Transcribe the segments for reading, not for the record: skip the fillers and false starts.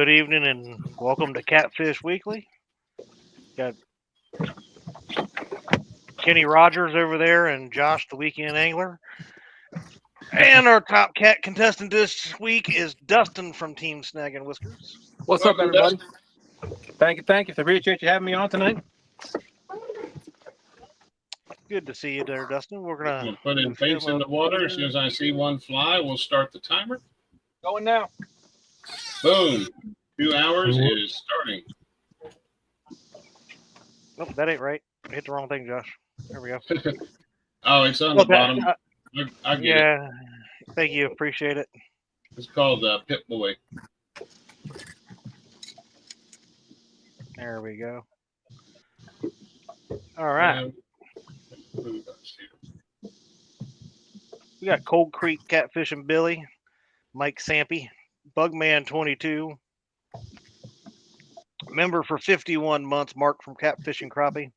Good evening and welcome to Catfish Weekly. Got Kenny Rogers over there and Josh, the weekend angler. And our top cat contestant this week is Dustin from Team Snaggin Whiskers. What's up, everybody? Thank you. I appreciate you having me on tonight. Good to see you there, Dustin. We're gonna put in baits in the water. As soon as I see one fly, we'll start the timer. Going now. Boom. 2 hours is starting. Oh, that ain't right. I hit the wrong thing, Josh. There we go. Oh, it's on the bottom. I get it. Yeah. Thank you. Appreciate it. It's called Pit Boy. There we go. All right. We got Cold Creek Catfish and Billy, Mike Sampy, Bugman 22, member for 51 months, Mark from Catfish and Crappie,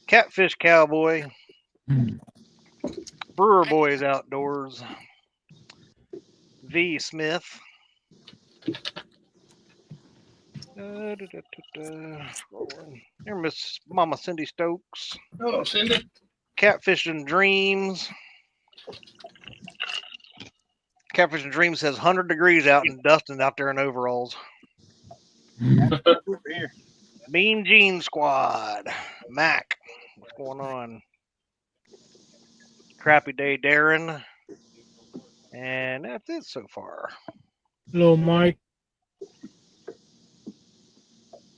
Catfish Cowboy, Brewer Boys Outdoors, V Smith, Here, Miss Mama Cindy Stokes. Oh, Cindy. Catfish and Dreams. Catfish and Dreams says 100 degrees out and Dustin out there in overalls. Mean Jean Squad. Mac. What's going on? Crappy Day Darren. And that's it so far. Hello, Mike.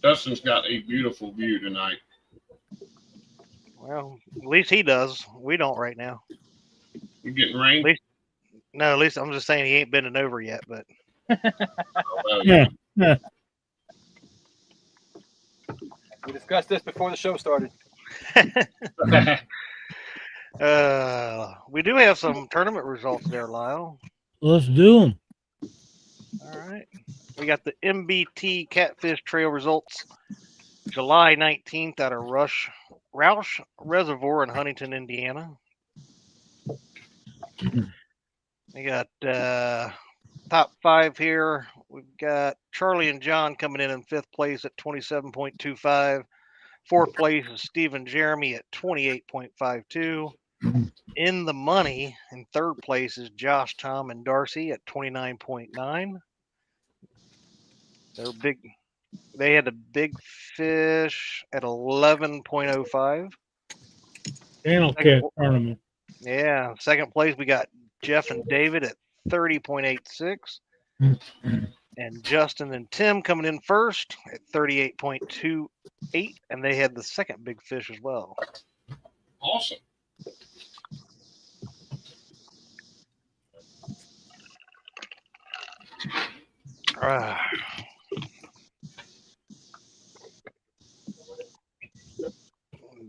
Dustin's got a beautiful view tonight. Well, at least he does. We don't right now. You getting rain? At least I'm just saying he ain't bending over yet, but. Yeah. We discussed this before the show started. We do have some tournament results there, Lyle. Let's do them. All right. We got the MBT Catfish Trail results July 19th out of Roush Reservoir in Huntington, Indiana. We got top 5 here. We've got Charlie and John coming in 5th place at 27.25. 4th place is Steve and Jeremy at 28.52. In the money in 3rd place is Josh, Tom, and Darcy at 29.9. They had a big fish at 11.05. Channel Cat tournament. Yeah. 2nd place, we got Jeff and David at 30.86. And Justin and Tim coming in 1st at 38.28. And they had the 2nd big fish as well. Awesome.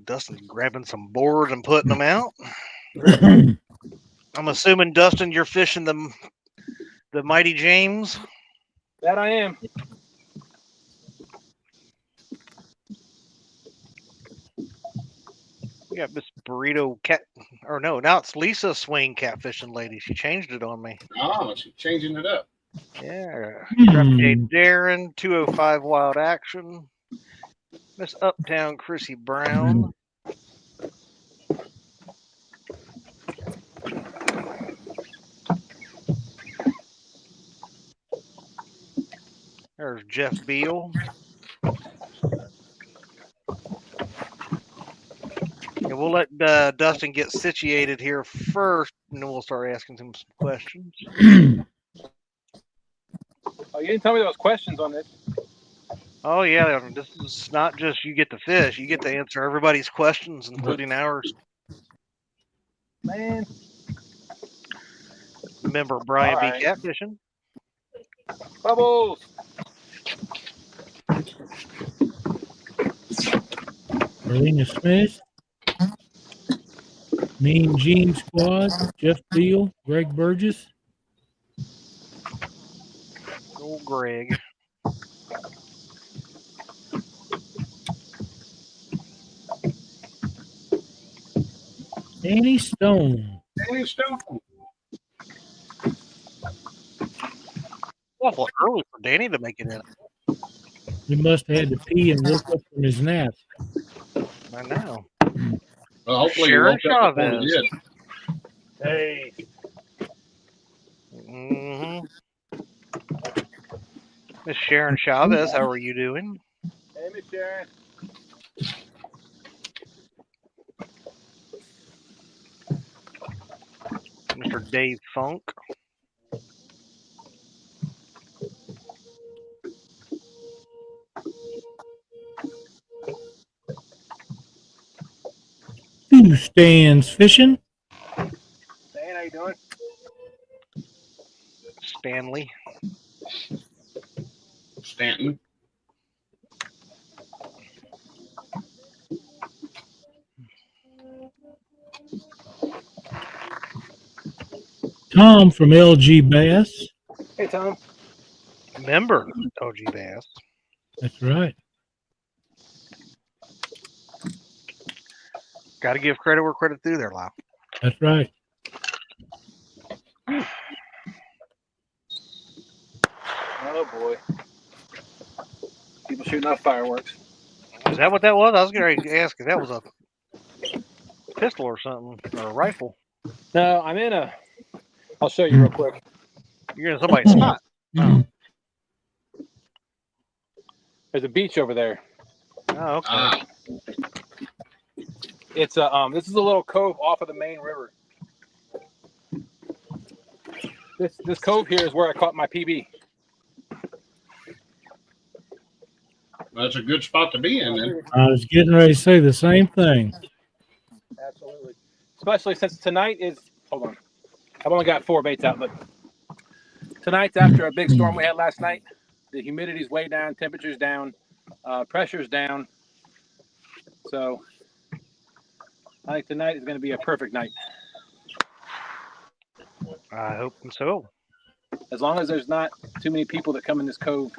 Dustin's grabbing some boards and putting them out. I'm assuming, Dustin, you're fishing the Mighty James. That I am. We got Miss Burrito Cat, or no, now it's Lisa Swain Catfishing Lady. She changed it on me. Oh, she's changing it up. Yeah. Jade Darren, 205 Wild Action. Miss Uptown Chrissy Brown. There's Jeff Beal. And we'll let Dustin get situated here first, and then we'll start asking him some questions. Oh, you didn't tell me there was questions on this. Oh, yeah. This is not just you get to fish. You get to answer everybody's questions, including ours. Man. Remember Brian All B. right. Catfishing. Bubbles. Marlena Smith. Mean Gene Squad. Jeff Beal. Greg Burgess. Old Greg. Danny Stone. Danny Stone. awful early for Danny to make it in. He must have had to pee and woke up from his nap. I know. Well, hopefully Sharon he woke up before he Chavez. did. Hey. Miss Sharon Chavez, how are you doing? Hey, Miss Sharon. Mr. Dave Funk. Who stands fishing? Dan, how you doing? Stanley. Stanton. Tom from LG Bass. Hey, Tom. Member OG Bass. That's right. Got to give credit where credit's due there, Lyle. That's right. Oh, boy. People shooting off fireworks. Is that what that was? I was going to ask if that was a pistol or something, or a rifle. No, I'm in a... I'll show you real quick. You're in somebody's spot. Mhm. There's a beach over there. Oh, okay. Ah, It's a this is a little cove off of the main river. This cove here is where I caught my PB. that's a good spot to be in then. I was getting ready to say the same thing. Absolutely. Especially since tonight is, hold on. I've only got 4 baits out, but tonight's after a big storm we had last night. The humidity's way down, temperature's down, pressure's down. So I think tonight is going to be a perfect night. I hope so. As long as there's not too many people that come in this cove.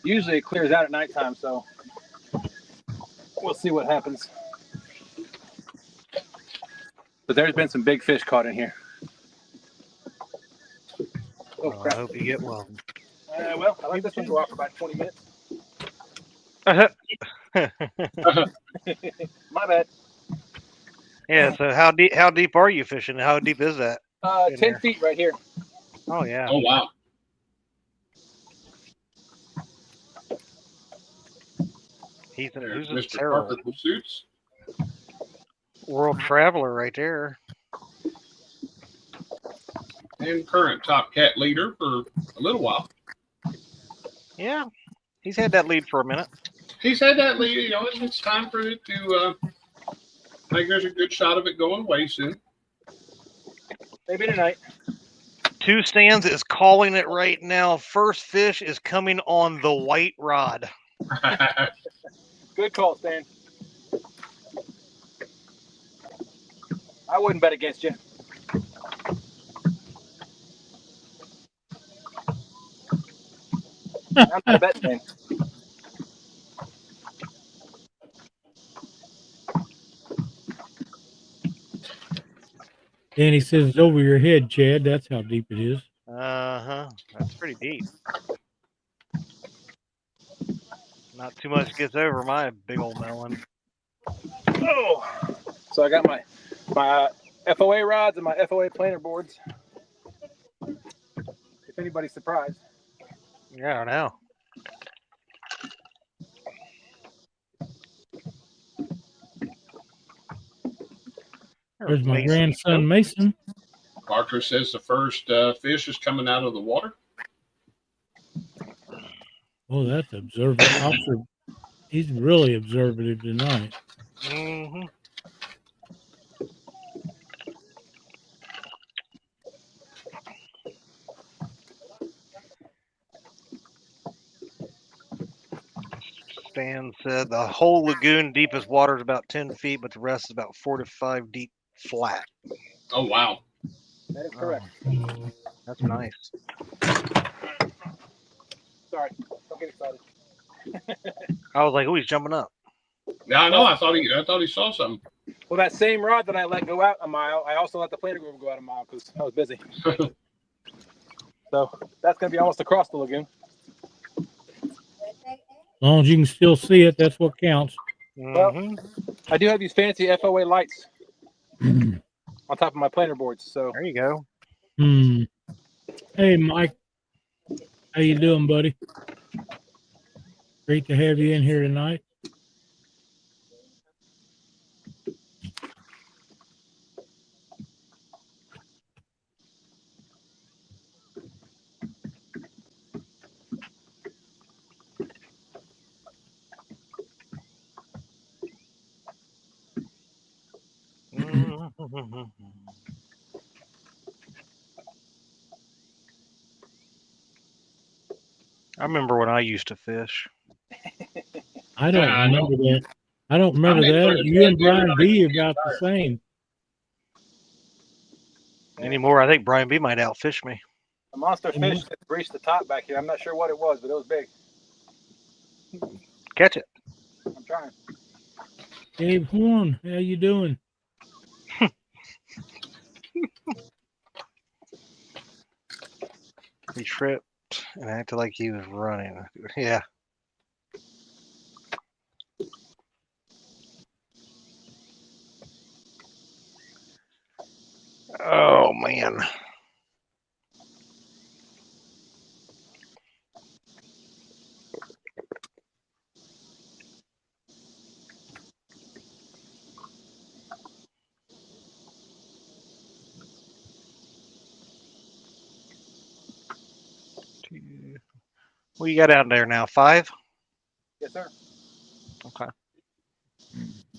Usually it clears out at nighttime, so we'll see what happens. But there's been some big fish caught in here. Oh, I crap. hope you get one. Well, I let this one go off for about 20 minutes. My bad. Yeah, so how deep are you fishing? How deep is that? 10 there. feet right here. Oh, yeah. Oh, wow. He's There's who's Mr. Terrell? Parker Pursuits. World traveler right there. And current top cat leader for a little while. Yeah, he's had that lead for a minute. He's had that lead, you know, it's time for it to, I think there's a good shot of it going away soon. Maybe tonight. Two Stands is calling it right now. First fish is coming on the white rod. Good call, Stan. I wouldn't bet against you. I'm not a bet man. Danny says it's over your head, Chad. That's how deep it is. Uh-huh. That's pretty deep. Not too much gets over my big old melon. Oh, so I got my FOA rods and my FOA planer boards. If anybody's surprised. Yeah, I don't know. There's my grandson, Mason. Parker says the first fish is coming out of the water. Oh, that's observant. He's really observative tonight. Mm-hmm. Stan said the whole lagoon deepest water is about 10 feet, but the rest is about 4 to 5 deep flat. Oh, wow. That is correct. That's nice. Sorry, don't get excited. I was like, oh, he's jumping up. Yeah, I know. I thought he saw something. Well, that same rod that I let go out a mile, I also let the planer go out a mile because I was busy. So that's going to be almost across the lagoon. As long as you can still see it, that's what counts. Well, Mhm. I do have these fancy FOA lights on top of my planer boards. So There you go. Hey, Mike. How you doing, buddy? Great to have you in here tonight. Mhm. I remember when I used to fish. I don't I know. remember that. I don't remember made that. fun of You and Dad the other Brian night. B about the same. Anymore, I think Brian B might outfish me. a monster fish that breached the top back here. I'm not sure what it was, but it was big. Catch it. I'm trying. Dave Horn, how you doing? He tripped and acted like he was running. Yeah. Oh man. What you got out there now? 5? Yes, sir. Okay.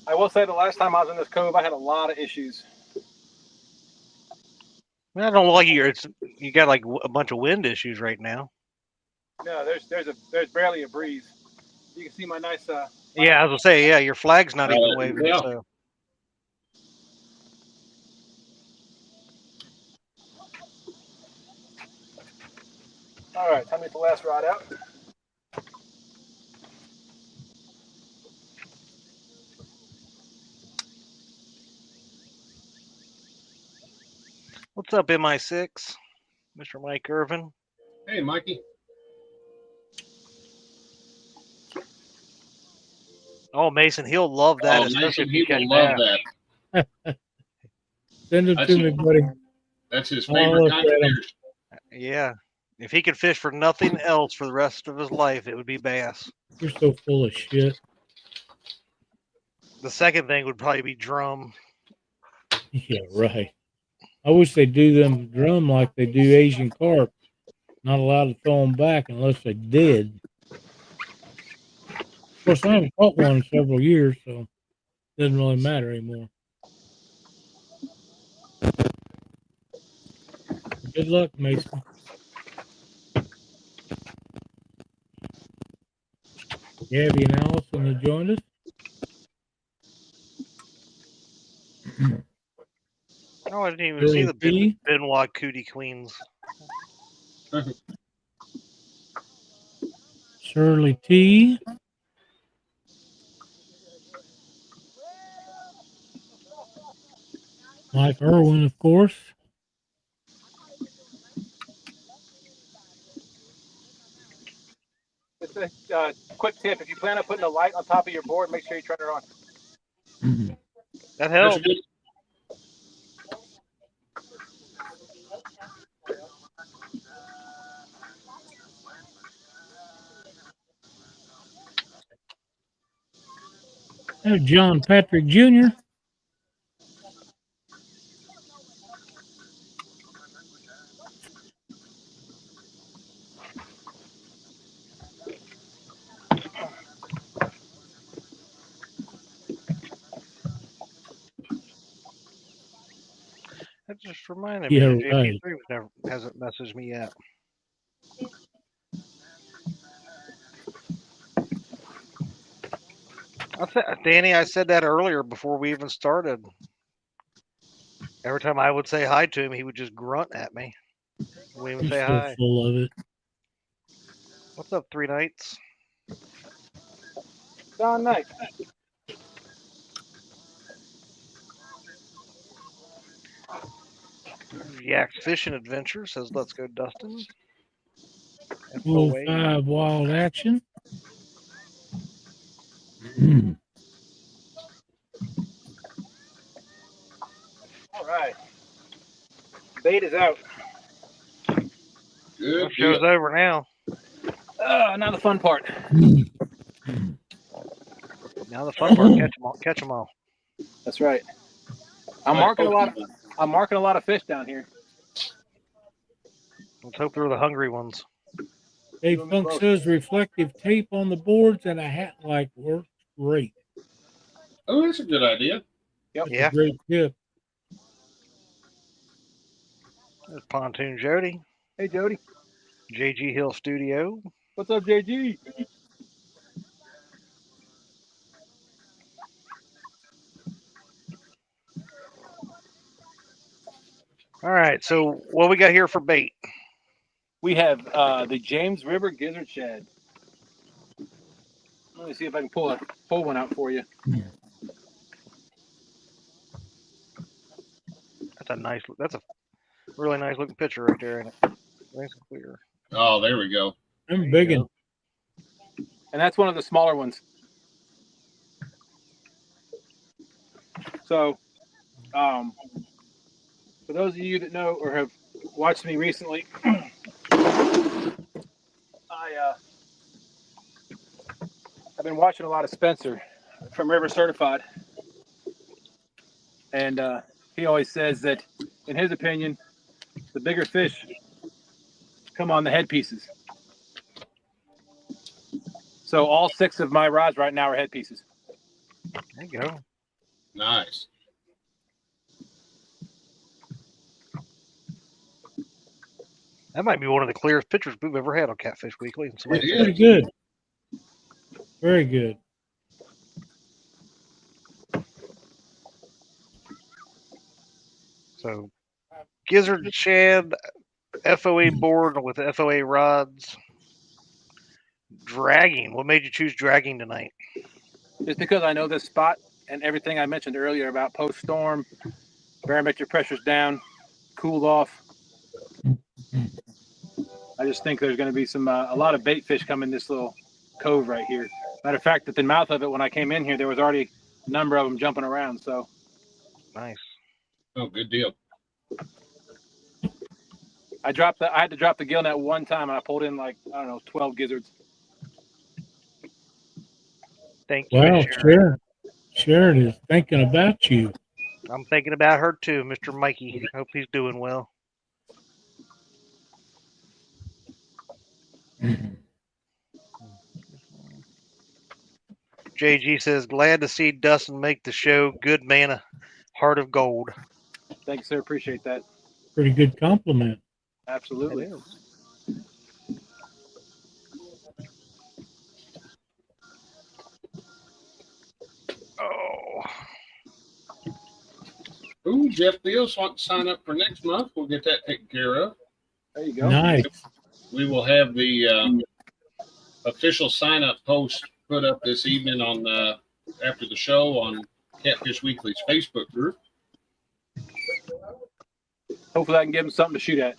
I will say the last time I was in this cove, I had a lot of issues. I don't like you. You got like a bunch of wind issues right now. No, there's barely a breeze. You can see my nice. Yeah, I was gonna say, yeah, your flag's not even waving. Yeah. So All right, time to get the last rod out. what's up, MI6, Mr. Mike Irvin? Hey, Mikey. Oh, Mason, he'll love that, Oh, especially Mason, if he you catch will love bass. that. Send it That's to me, buddy. That's his I'll favorite look kind at of 'em. fish. Yeah. If he could fish for nothing else for the rest of his life, it would be bass. You're so full of shit. The second thing would probably be drum. Yeah, right. I wish they do them drum like they do Asian carp. Not allowed to throw them back unless they did. Of course, I haven't caught one in several years, so it doesn't really matter anymore. Good luck, Mason. Gabby and Allison have joined us. Oh, I didn't even see Shirley the P. Benoit Cootie Queens. Shirley T. Mike Irwin, of course. Just a quick tip: if you plan on putting a light on top of your board, make sure you turn it on. That That's a helps. good. There's John Patrick Jr. That just reminded Yeah, me. right. JP3 hasn't messaged me yet. Danny, I said that earlier before we even started. Every time I would say hi to him, he would just grunt at me. He wouldn't even You're say so hi. full of it. What's up, 3 Nights? Don Knight. Yak's Fishing Adventure says, let's go, Dustin. Rule FOA. 5 wild action. All right. Bait is out. Good Show's deal. over now. Now the fun part. Now the fun part, catch them all. That's right. I'm marking a lot of fish down here. Let's hope they're the hungry ones. Dave Funk says reflective tape on the boards and a hat like works great. Oh, that's a good idea. Yep. Yeah. Great tip. There's Pontoon Jody. Hey, Jody. JG Hill Studio. What's up, JG? All right, so what we got here for bait? We have the James River Gizzard Shad. Let me see if I can pull one out for you. That's a really nice looking picture right there, ain't it? Nice and clear. Oh, there we go. I'm big one. And that's one of the smaller ones. So, for those of you that know or have watched me recently, I've been watching a lot of Spencer from River Certified, and he always says that, in his opinion, the bigger fish come on the head pieces. So all 6 of my rods right now are head pieces. There you go. Nice. That might be one of the clearest pictures we've ever had on Catfish Weekly. It is. Very good. Very good. So, Gizzard Shad, FOA board with FOA rods. Dragging. What made you choose dragging tonight? Just because I know this spot and everything I mentioned earlier about post-storm, barometric pressure's down, cooled off. I just think there's going to be a lot of bait fish coming this little cove right here. Matter of fact, at the mouth of it, when I came in here, there was already a number of them jumping around. So Nice. Oh, good deal. I had to drop the gill net one time, and I pulled in 12 gizzards. Thank you, Wow, Miss Sharon. Sharon is thinking about you. I'm thinking about her too, Mr. Mikey. Hope he's doing well. JG says, glad to see Dustin make the show. Good man, a heart of gold. Thanks, sir. Appreciate that. Pretty good compliment. Absolutely. It is. Oh. Ooh, Jeff Beals wants to sign up for next month. We'll get that taken care of. There you go. Nice. We will have the official sign-up post put up this evening on after the show on Catfish Weekly's Facebook group. Hopefully I can give him something to shoot at.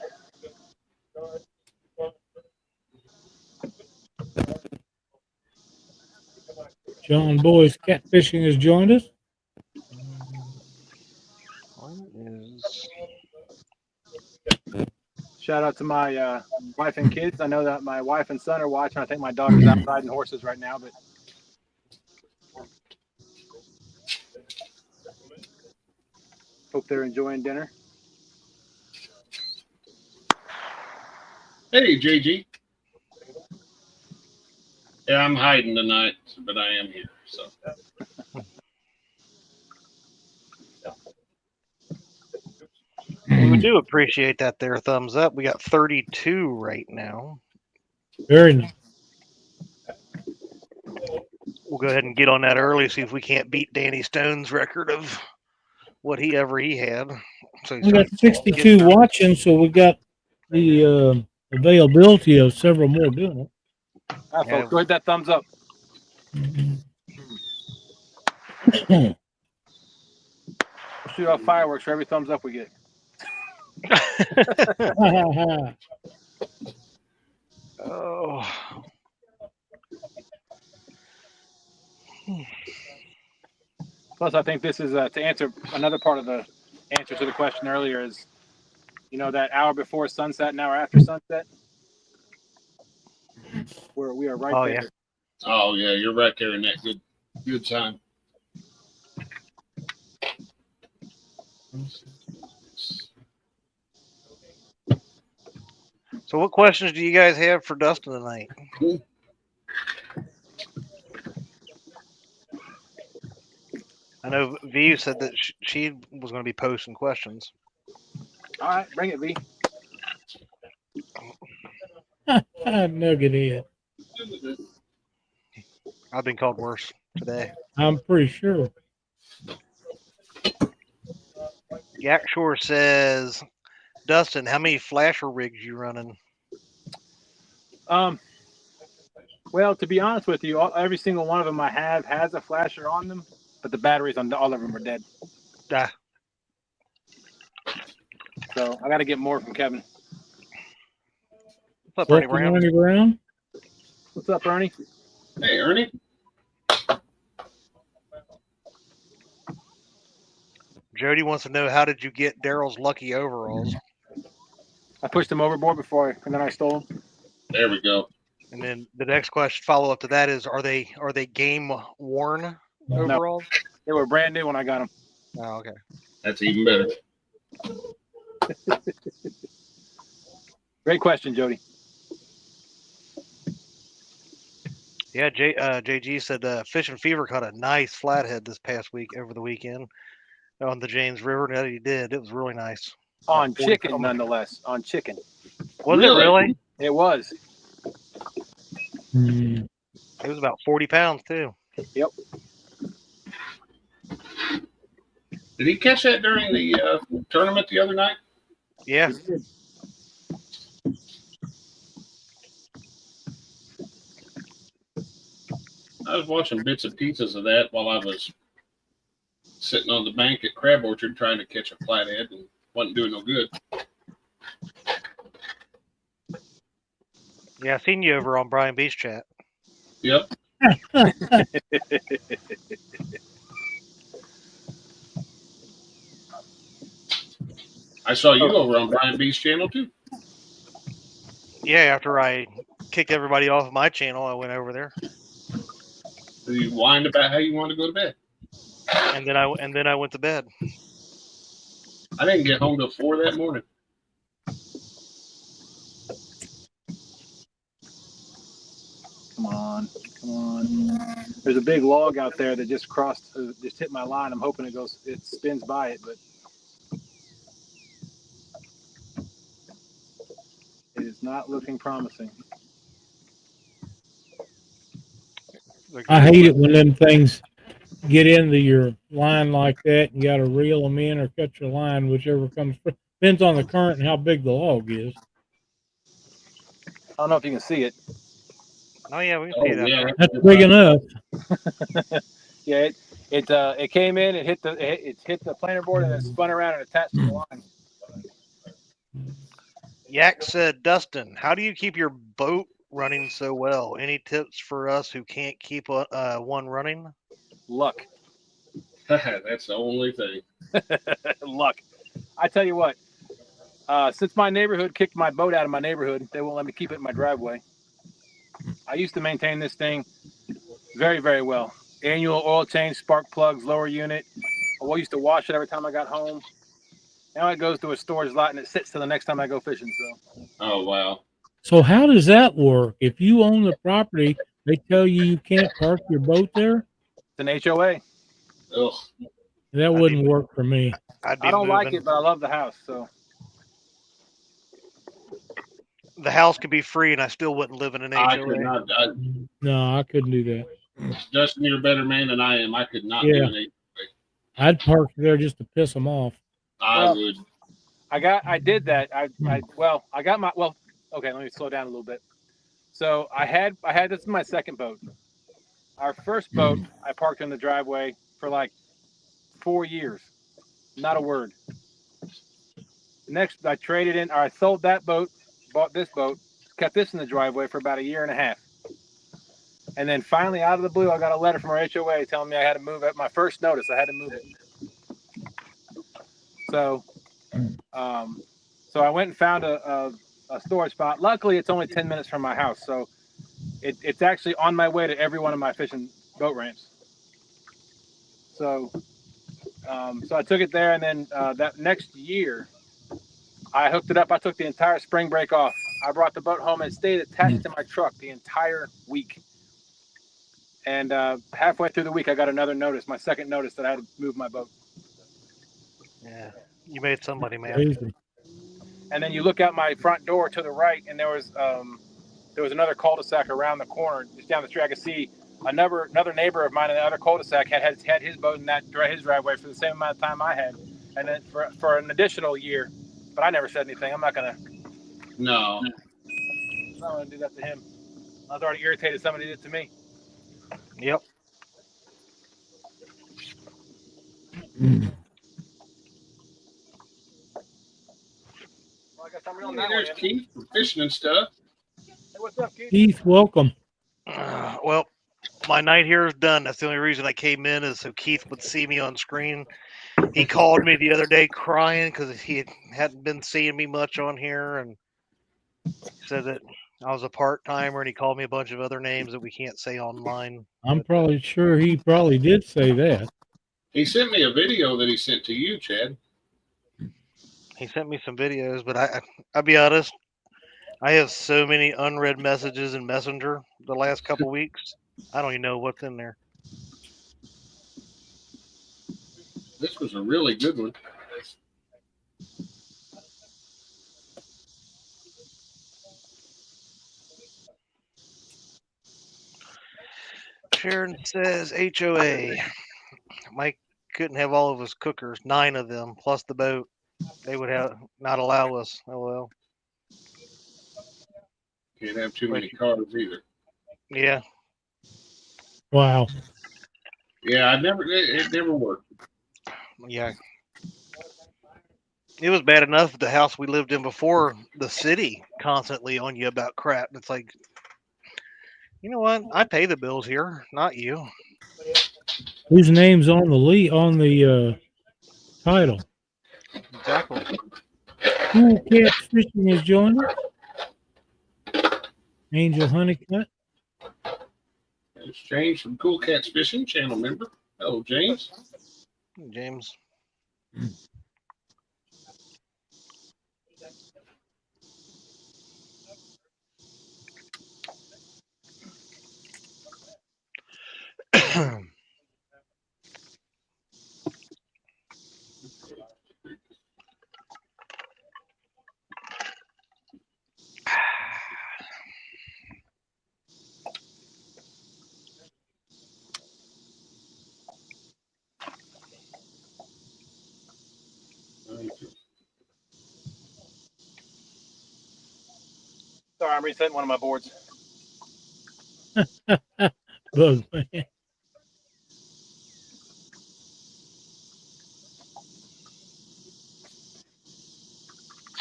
John Boy's Catfishing has joined us. Shout out to my wife and kids. I know that my wife and son are watching. I think my daughter's out riding horses right now, but hope they're enjoying dinner. Hey, JG. Yeah, I'm hiding tonight, but I am here. So. We do appreciate that there. Thumbs up. We got 32 right now. Very nice. We'll go ahead and get on that early, see if we can't beat Danny Stone's record of what he had. So We got 62 watching, so we got the availability of several more doing it. All right, folks, go ahead that thumbs up. We'll shoot off fireworks for every thumbs up we get. Oh. Plus, I think this is to answer another part of the answer to the question earlier is, that hour before sunset and hour after sunset, where we are right Oh, there. yeah. Oh yeah, you're right there in that good time. So, what questions do you guys have for Dustin tonight? I know V said that she was going to be posting questions. All right, bring it, V. Nugget head. I've been called worse today. I'm pretty sure. Yakshore says, Dustin, how many flasher rigs you running? Well, to be honest with you, every single one of them I have has a flasher on them, but the batteries on all of them are dead. Ah. So I got to get more from Kevin. What's up, Ernie Welcome, Brown? Ernie Brown. What's up, Ernie? Hey, Ernie. Jody wants to know, how did you get Daryl's lucky overalls? I pushed them overboard and then I stole them. There we go. And then the next question, follow up to that, is, are they game worn overalls? They were brand new when I got them. Oh, okay. That's even better. Great question, Jody. Yeah, JG said Fish and Fever caught a nice flathead this past week over the weekend on the James River. Yeah, he did. It was really nice. On chicken, nonetheless. On chicken. Was it really? It was. Mm. It was about 40 pounds too. Yep. Did he catch that during the tournament the other night? Yeah. I was watching bits and pieces of that while I was sitting on the bank at Crab Orchard trying to catch a flathead and wasn't doing no good. Yeah, I seen you over on Brian B's chat. Yep. I saw you over on Brian B's channel too. Yeah, after I kicked everybody off of my channel, I went over there. Did you whine about how you wanted to go to bed? And then I went to bed. I didn't get home till 4 that morning. Come on. There's a big log out there that just hit my line. I'm hoping it spins by it, but it is not looking promising. I hate it when them things get into your line like that. You got to reel them in or cut your line, whichever comes first. Depends on the current and how big the log is. I don't know if you can see it. Oh yeah, we can see that. Yeah. That's big enough. Yeah, it came in, it hit the planer board and then spun around and attached to the line. Yak said, Dustin, how do you keep your boat running so well? Any tips for us who can't keep one running? Luck. That's the only thing. Luck. I tell you what, since my neighborhood kicked my boat out of my neighborhood, they won't let me keep it in my driveway. I used to maintain this thing very, very well. Annual oil change, spark plugs, lower unit. I used to wash it every time I got home. Now it goes to a storage lot and it sits till the next time I go fishing. So. Oh wow. So how does that work? If you own the property, they tell you can't park your boat there? It's an HOA. Ugh. That wouldn't work for me. I don't like it, but I love the house. So the house could be free, and I still wouldn't live in an HOA. I could not. No, I couldn't do that. Justin, you're a better man than I am. I could not do an HOA. I'd park there just to piss them off. I would. I did that. I got my okay, let me slow down a little bit. So I had this is my second boat. Our first boat I parked in the driveway for like 4 years. Not a word. Next, I traded in, or I sold that boat, bought this boat, kept this in the driveway for about a year and a half. And then finally, out of the blue, I got a letter from our HOA telling me I had to move it. My first notice, I had to move it. So, so I went and found a storage spot. Luckily, it's only 10 minutes from my house, so it's actually on my way to every one of my fishing boat ramps. So, so I took it there, and then that next year, I hooked it up. I took the entire spring break off. I brought the boat home and it stayed attached to my truck the entire week. And halfway through the week, I got another notice, my second notice that I had to move my boat. Yeah, you made somebody mad. Crazy. And then you look out my front door to the right, and there was another cul-de-sac around the corner, just down the street. I could see another neighbor of mine in the other cul-de-sac had his boat in his driveway for the same amount of time I had, and then for an additional year. But I never said anything. I'm not gonna No. do that to him. I was already irritated somebody did it to me. Yep. Mm. Well, I guess I'm real Hey, now. there's Keith for fishing and stuff. Hey, what's up, Keith? Keith, welcome. Well, my night here is done. That's the only reason I came in is so Keith would see me on screen. He called me the other day crying because he hadn't been seeing me much on here, and said that I was a part timer, and he called me a bunch of other names that we can't say online. I'm probably sure he probably did say that. He sent me a video that he sent to you, Chad. He sent me some videos, but I'll be honest, I have so many unread messages in Messenger the last couple weeks. I don't even know what's in there. This was a really good one. Sharon says HOA. Mike couldn't have all of his cookers, 9 of them, plus the boat. They would have not allow us. LOL. Can't have too many cars either. Yeah. Wow. Yeah, it never worked. Yeah. It was bad enough the house we lived in before, the city constantly on you about crap. It's like, you know what? I pay the bills here, not you. Whose name's on the title? Exactly. Cool Cat Fishing is joining us. Angel Honeycutt. It's James from Cool Cats Fishing, channel member. Hello, James. James. Sorry, I'm resetting one of my boards. Bug man.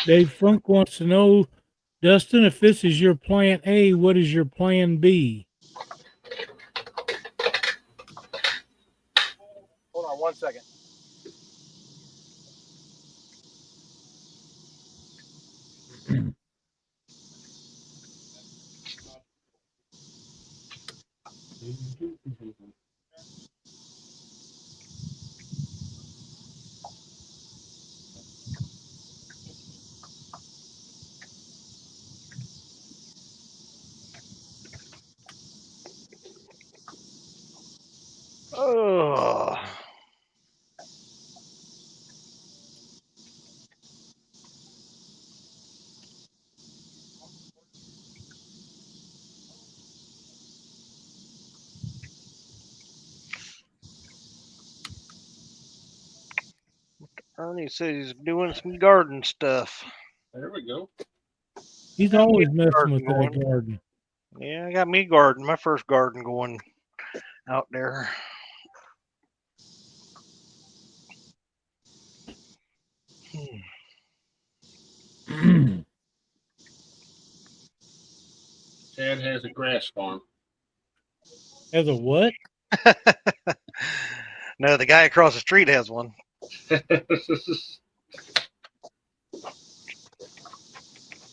Dave Funk wants to know, Dustin, if this is your plan A, what is your plan B? Hold on 1 second. Oh. Ernie says he's doing some garden stuff. There we go. He's always messing with that garden. Yeah, I got me garden, my first garden going out there. Flathead has a grass farm. As a what? No, the guy across the street has one.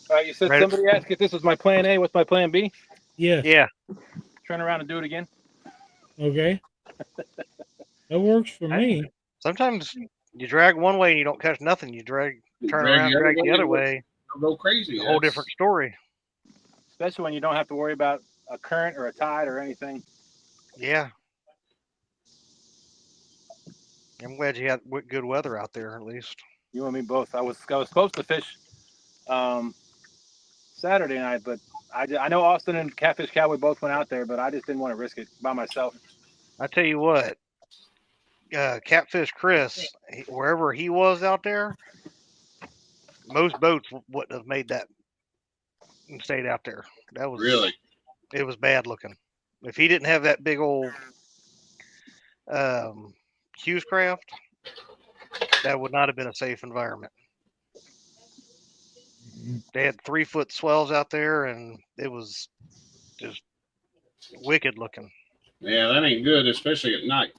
All right, you said Right. somebody asked if this was my plan A. What's my plan B? Yes. Yeah. Turn around and do it again. Okay. That works for me. Sometimes you drag one way and you don't catch nothing. You turn around, drag the other way. Go crazy. A whole different story. Especially when you don't have to worry about a current or a tide or anything. Yeah. I'm glad you had good weather out there, at least. You and me both. I was supposed to fish Saturday night, but I know Austin and Catfish Cowboy both went out there, but I just didn't want to risk it by myself. I tell you what, Catfish Chris, wherever he was out there, most boats wouldn't have made that and stayed out there. That was Really? It was bad looking. If he didn't have that big old Hughes craft, that would not have been a safe environment. They had 3-foot swells out there, and it was just wicked looking. Yeah, that ain't good, especially at night.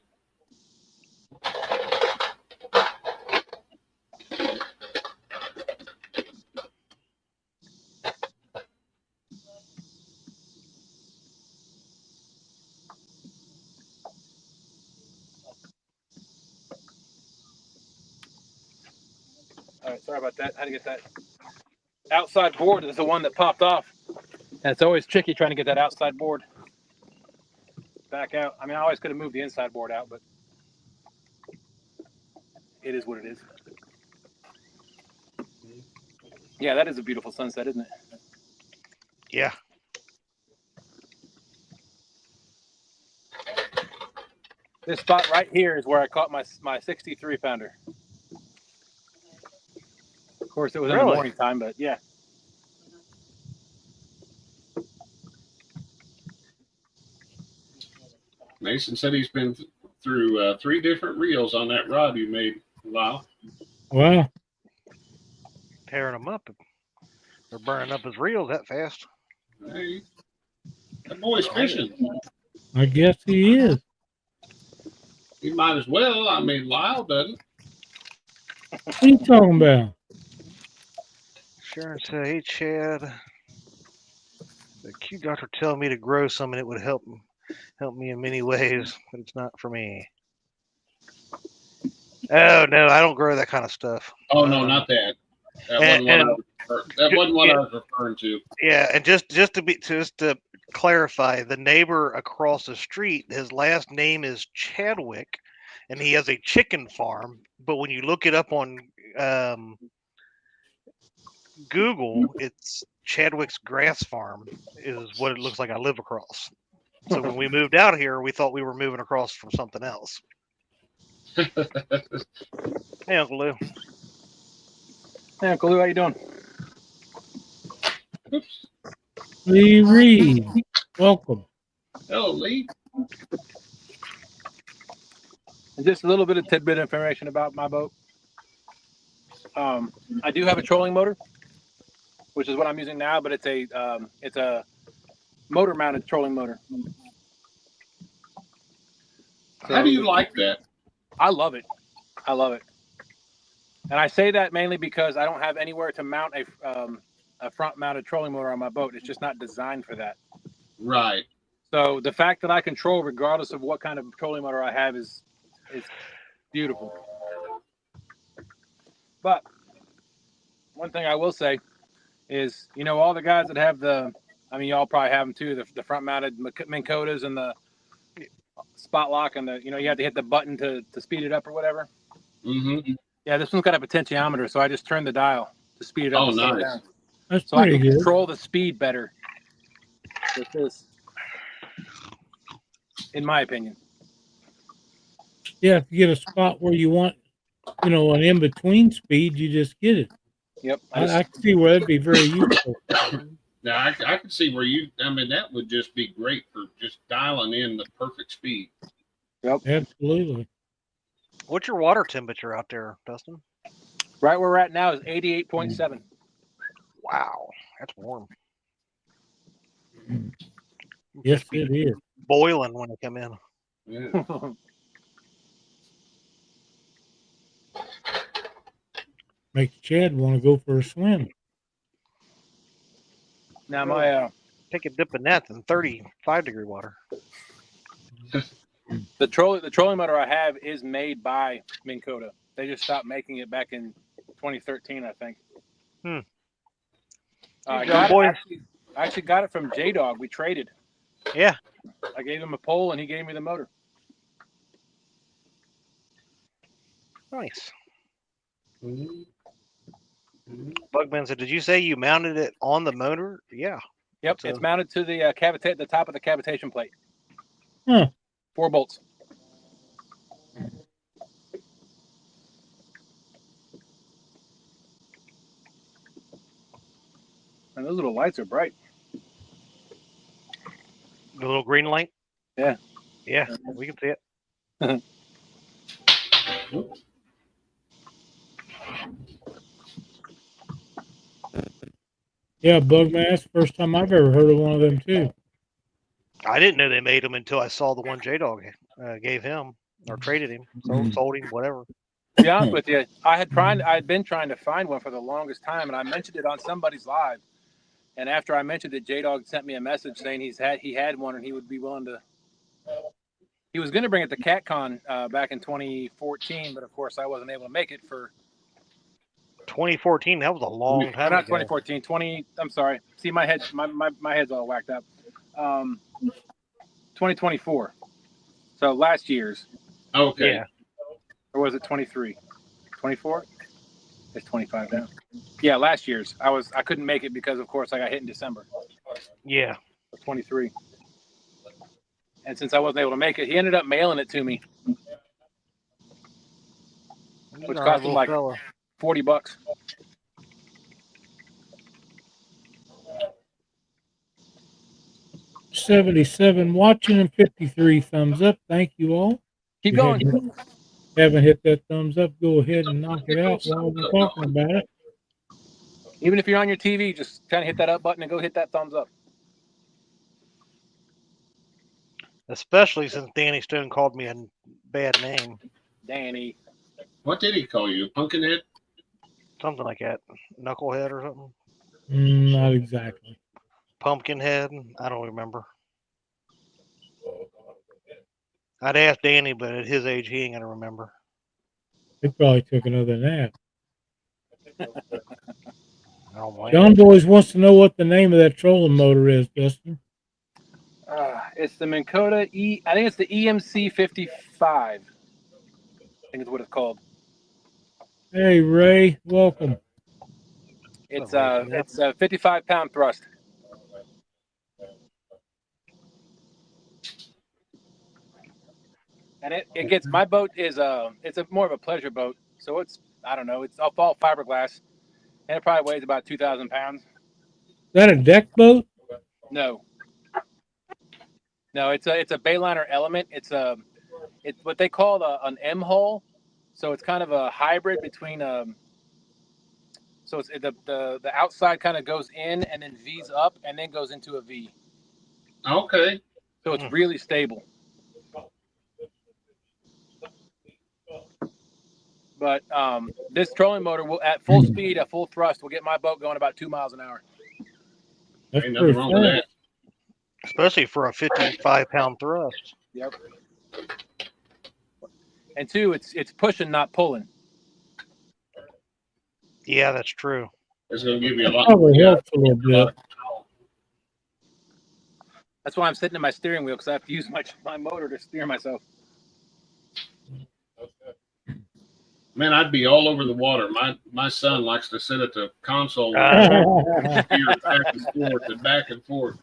All right, sorry about that. How to get that outside board is the one that popped off. And it's always tricky trying to get that outside board back out. I mean, I always could have moved the inside board out, but it is what it is. Yeah, that is a beautiful sunset, isn't it? Yeah. This spot right here is where I caught my 63 pounder. Of course, it was in the Really? morning time, but yeah. Mason said he's been through 3 different reels on that rod you made, Lyle. Wow. Tearing them up. They're burning up his reels that fast. Hey, that boy's fishing. I guess he is. He might as well. I mean, Lyle doesn't. What are you talking about? Sharon said, "Hey Chad, the Q doctor telling me to grow some and it would help me in many ways, but it's not for me." Oh no, I don't grow that kind of stuff. Oh no, not that. That wasn't what I was referring to. Yeah, and just to clarify, the neighbor across the street, his last name is Chadwick, and he has a chicken farm. But when you look it up on Google, it's Chadwick's Grass Farm is what it looks like I live across. So when we moved out here, we thought we were moving across from something else. Hey, Uncle Lou. Hey, Uncle Lou, how you doing? Oops. Lee Reed. Welcome. Hello, Lee. And just a little bit of tidbit information about my boat. I do have a trolling motor, which is what I'm using now, but it's a motor-mounted trolling motor. How do you like that? I love it. I love it. And I say that mainly because I don't have anywhere to mount a front-mounted trolling motor on my boat. It's just not designed for that. Right. So the fact that I control regardless of what kind of trolling motor I have is beautiful. But one thing I will say is, you know, all the guys that have y'all probably have them too, the front-mounted Minn Kotas and the spot lock and you have to hit the button to speed it up or whatever. Mm-hmm. Yeah, this one's got a potentiometer, so I just turned the dial to speed it up. Oh, and slow it nice. down. That's So I pretty can good. control the speed better with this, in my opinion. Yeah, if you get a spot where you want, an in-between speed, you just get it. Yep. I can see where that'd be very useful. Now, I can see where that would just be great for just dialing in the perfect speed. Absolutely. What's your water temperature out there, Dustin? Right where we're at now is 88.7. Wow, that's warm. Yes, it is. Boiling when they come in. Yeah. Makes Chad want to go for a swim. Now my Take a dip in that in 35-degree water. the trolling motor I have is made by Minn Kota. They just stopped making it back in 2013, I think. I actually got it from J-Dog. We traded. Yeah. I gave him a pole and he gave me the motor. Nice. Mm-hmm. Bugman said, "Did you say you mounted it on the motor?" Yeah. Yep, it's mounted to the the top of the cavitation plate. Huh. 4 bolts. And those little lights are bright. The little green light. Yeah. Yeah, we can see it. Yeah, Bugman, that's the first time I've ever heard of one of them too. I didn't know they made them until I saw the one J-Dog gave him or traded him, sold him, whatever. To be honest with you, I had been trying to find one for the longest time, and I mentioned it on somebody's live. And after I mentioned it, J-Dog sent me a message saying he had one and he would be willing to. He was going to bring it to CatCon back in 2014, but of course I wasn't able to make it for 2014. That was a long time not ago. 2014. I'm sorry. See, my head's all whacked up. 2024. So last year's. Okay. Yeah. Or was it 23? 24? It's 25 now. Yeah, last year's. I couldn't make it because of course I got hit in December. Yeah. 23. And since I wasn't able to make it, he ended up mailing it to me. Which cost him like $40. $77 watching and 53 thumbs up. Thank you all. Keep going. Haven't hit that thumbs up, go ahead and knock it out while we're talking about it. Even if you're on your TV, just kind of hit that up button and go hit that thumbs up. Especially since Danny Stone called me a bad name. Danny. What did he call you? Pumpkinhead? Something like that. Knucklehead or something? Not exactly. Pumpkinhead? I don't remember. I'd ask Danny, but at his age, he ain't going to remember. He probably took another nap. John Boys wants to know what the name of that trolling motor is, Dustin. It's the Minn Kota I think it's the EMC 55. I think it's what it's called. Hey, Ray, welcome. It's a 55-pound thrust. And it gets, my boat is it's more of a pleasure boat, so it's, I don't know, it's all fiberglass, and it probably weighs about 2,000 pounds. Is that a deck boat? No, it's a Bayliner Element. It's what they call an M hull, so it's kind of a hybrid between so it's the outside kind of goes in and then V's up and then goes into a V. Okay. So it's really stable. But this trolling motor will, at full speed, at full thrust, will get my boat going about 2 miles an hour. Ain't nothing wrong with that. Especially for a 55-pound thrust. Yep. And two, it's pushing, not pulling. Yeah, that's true. It's going to give you a lot. Probably helps a little bit. That's why I'm sitting in my steering wheel, because I have to use my motor to steer myself. Man, I'd be all over the water. My son likes to sit at the console and back and forth.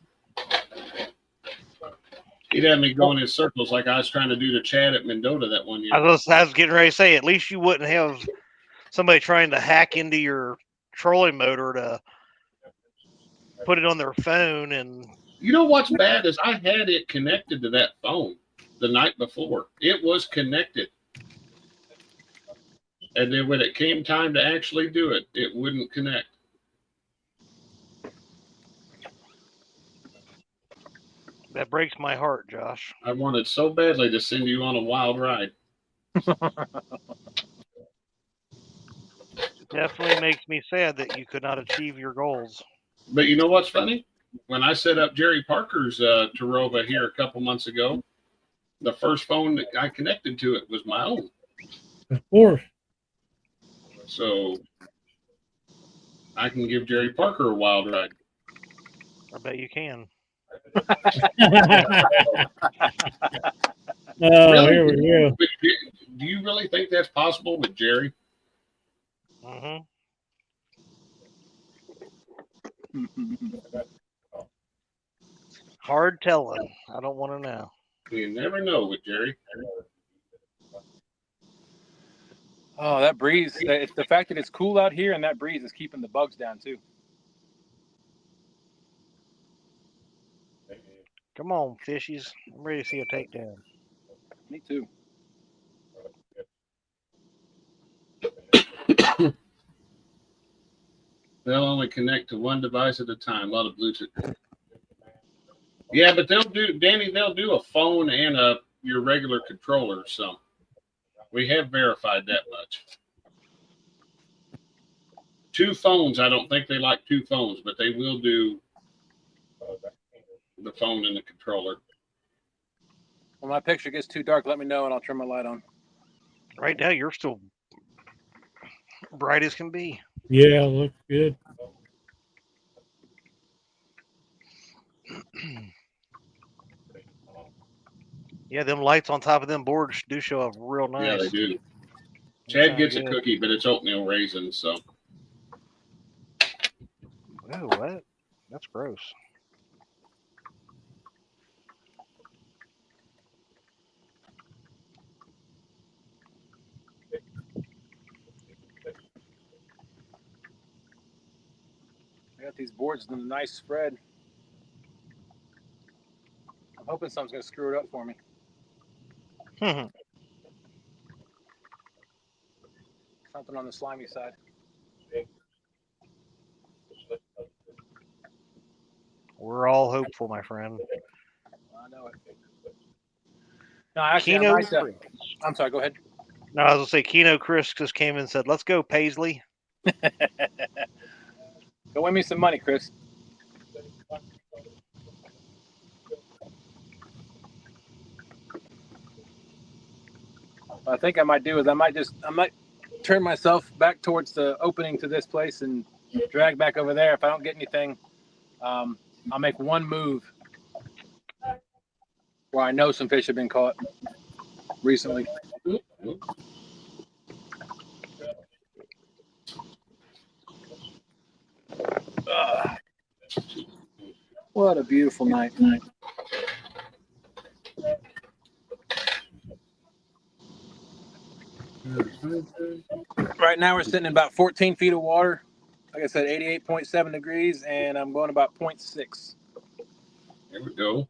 He'd have me going in circles like I was trying to do to Chad at Mendota that one year. I was getting ready to say, at least you wouldn't have somebody trying to hack into your trolling motor to put it on their phone. And you know what's bad is I had it connected to that phone the night before. It was connected. And then when it came time to actually do it, it wouldn't connect. That breaks my heart, Josh. I wanted so badly to send you on a wild ride. It definitely makes me sad that you could not achieve your goals. But you know what's funny? When I set up Jerry Parker's Tarova here a couple months ago, the first phone that I connected to it was my own. Of course. So I can give Jerry Parker a wild ride. I bet you can. Oh, here we go. But do you really think that's possible with Jerry? Mm-hmm. Hard telling. I don't want to know. You never know with Jerry. Oh, that breeze. It's the fact that it's cool out here and that breeze is keeping the bugs down too. Come on, fishies. I'm ready to see a takedown. Me too. They'll only connect to one device at a time. A lot of Bluetooth. Yeah, but they'll do a phone and your regular controller. So we have verified that much. 2 phones. I don't think they like 2 phones, but they will do the phone and the controller. When my picture gets too dark, let me know and I'll turn my light on. Right now, you're still bright as can be. Yeah, looks good. Yeah, them lights on top of them boards do show up real nice. Yeah, they do. Chad gets a good. cookie, but it's oatmeal raisins. So Oh, what? That's gross. I got these boards in a nice spread. I'm hoping something's going to screw it up for me. Something on the slimy side. We're all hopeful, my friend. I know it. No, actually, I'm sorry, go ahead. No, I was going to say, Keno Chris just came in and said, let's go, Paisley. Go win me some money, Chris. What I think I might do is I might turn myself back towards the opening to this place and drag back over there. If I don't get anything, I'll make one move where I know some fish have been caught recently. What a beautiful night. Right now we're sitting in about 14 feet of water. Like I said, 88.7 degrees, and I'm going about 0.6. there we go.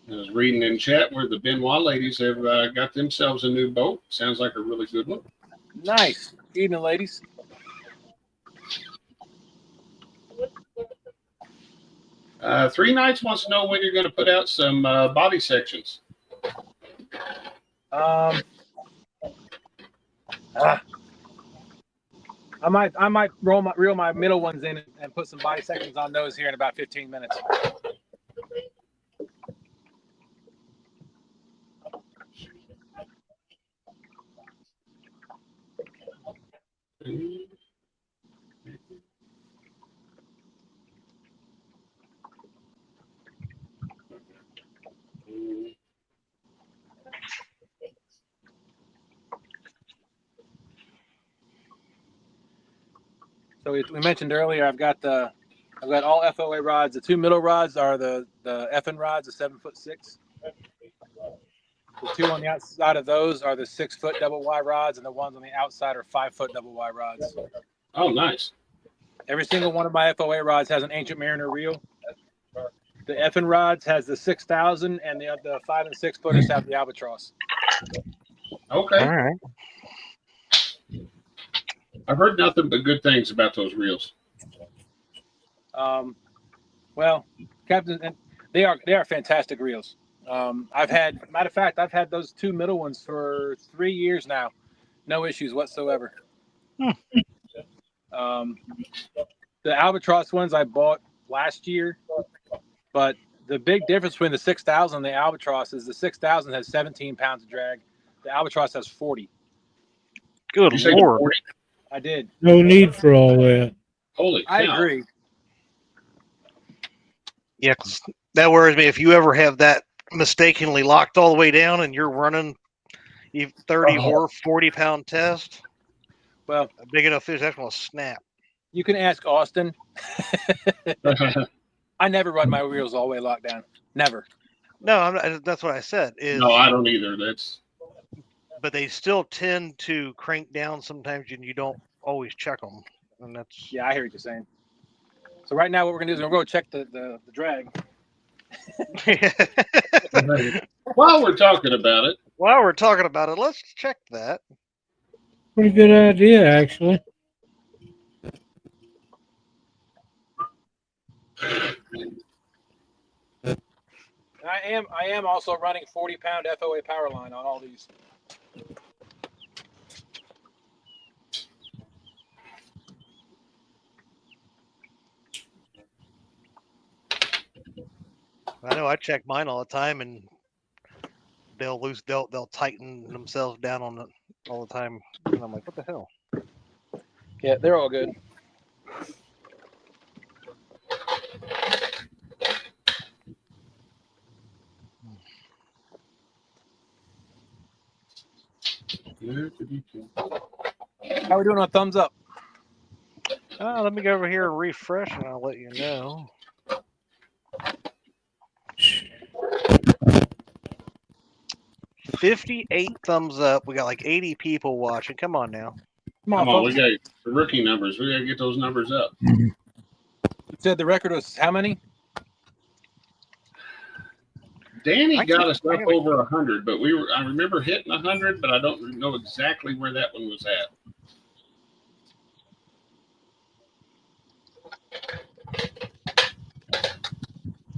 I was reading in chat where the Benoit ladies have got themselves a new boat. Sounds like a really good one. Nice. Evening, ladies. Three Nights wants to know when you're going to put out some body sections. I might reel my middle ones in and put some body sections on those here in about 15 minutes. So we mentioned earlier, I've got all FOA rods. The 2 middle rods are the FN rods, the 7'6". The 2 on the outside of those are the 6-foot double Y rods, and the ones on the outside are 5-foot double Y rods. Oh, nice. Every single one of my FOA rods has an Ancient Mariner reel. The FN rods has the 6,000, and the 5 and 6 footers have the Albatross. Okay. All right. I've heard nothing but good things about those reels. Well, Captain, and they are fantastic reels. I've had those two middle ones for 3 years now, no issues whatsoever. The albatross ones I bought last year, but the big difference between the 6,000 and the albatross is the 6,000 has 17 pounds of drag. The albatross has 40. Good You say Lord. 40? I did. No need for all that. Holy cow. I agree. Yeah, 'cause that worries me. If you ever have that mistakenly locked all the way down and you're running 30 or 40-pound test, Well, a big enough fish, that's going to snap. you can ask Austin. I never run my reels all the way locked down. Never. No, I'm not, that's what I said. Is No, I don't either. That's but they still tend to crank down sometimes, and you don't always check them, and that's Yeah, I hear what you're saying. So right now, what we're gonna do is we're gonna go check the drag. while we're talking about it. While we're talking about it, let's check that. Pretty good idea, actually. I am also running 40-pound FOA power line on all these. I know I check mine all the time, and they'll tighten themselves down on it all the time, and I'm like, what the hell? Yeah, they're all good. How are we doing on thumbs up? Let me go over here and refresh, and I'll let you know. $58 thumbs up. We got like 80 people watching. Come on now. Come on, Come on, we folks. got the rookie numbers. We got to get those numbers up. You said the record was how many? Danny got us up over 100, but I remember hitting 100, but I don't know exactly where that one was at.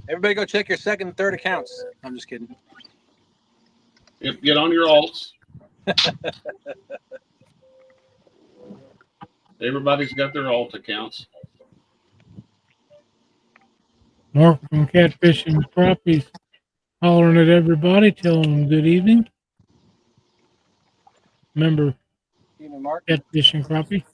Everybody go check your second and third accounts. I'm just kidding. Yep, get on your alts. Everybody's got their alt accounts. Mark from Catfish and Crappies hollering at everybody, telling them good evening. Remember Evening, Mark. Catfish and Crappie?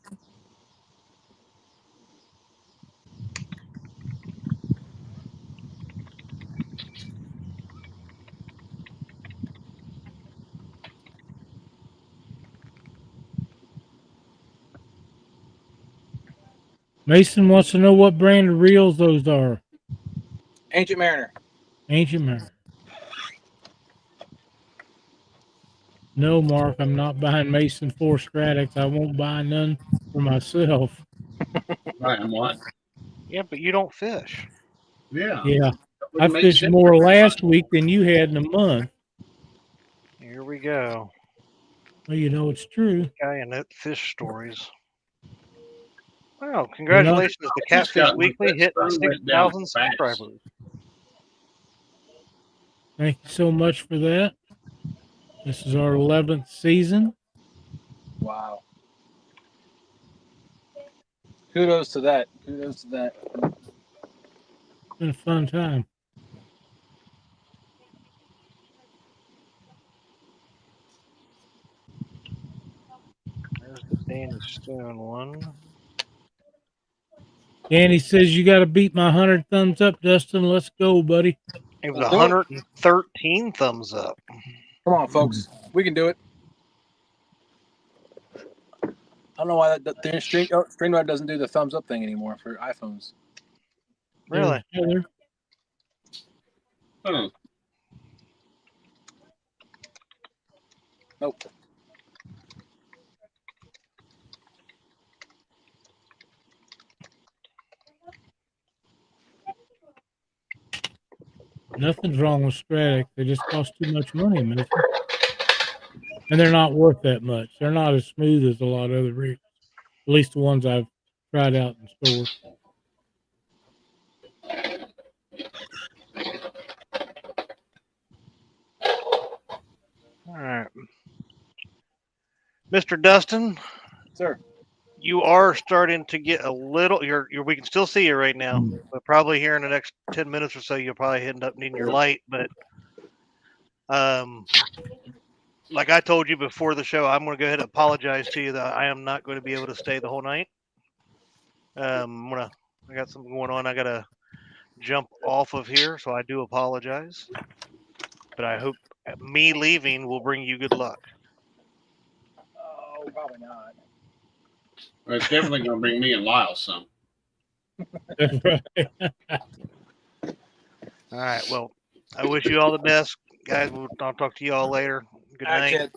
Mason wants to know what brand of reels those are. Ancient Mariner. Ancient Mariner. No, Mark, I'm not buying Mason 4 Stratics. I won't buy none for myself. Right, and what? Yeah, but you don't fish. Yeah. Yeah. That I would make fished sense. more last week than you had in a month. Here we go. Well, you know it's true. Guy in that fish stories. Wow, congratulations to Catfish Weekly hitting 6,000 subscribers. Thank you so much for that. This is our 11th season. Wow. Kudos to that. Kudos to that. It's been a fun time. There's the Danny Stone one. Danny says you got to beat my 100 thumbs up, Dustin. Let's go, buddy. It was Let's do it. 113 thumbs up. Come on, folks. We can do it. I don't know why that StreamYard doesn't do the thumbs up thing anymore for iPhones. Really? Heather. Oh, Nope. Nothing's wrong with Stratic. They just cost too much money, man. And they're not worth that much. They're not as smooth as a lot of other reels. At least the ones I've tried out in stores. All right. Mr. Dustin, Sir. you are starting to get a little. We can still see you right now, but probably here in the next 10 minutes or so, you'll probably end up needing your light. But like I told you before the show, I'm going to go ahead and apologize to you that I am not going to be able to stay the whole night. I got something going on. I got to jump off of here, so I do apologize. But I hope me leaving will bring you good luck. Oh, probably not. Well, it's definitely going to bring me and Lyle some. That's right. All right. Well, I wish you all the best, guys. I'll talk to you all later. Good All right, night. Chad.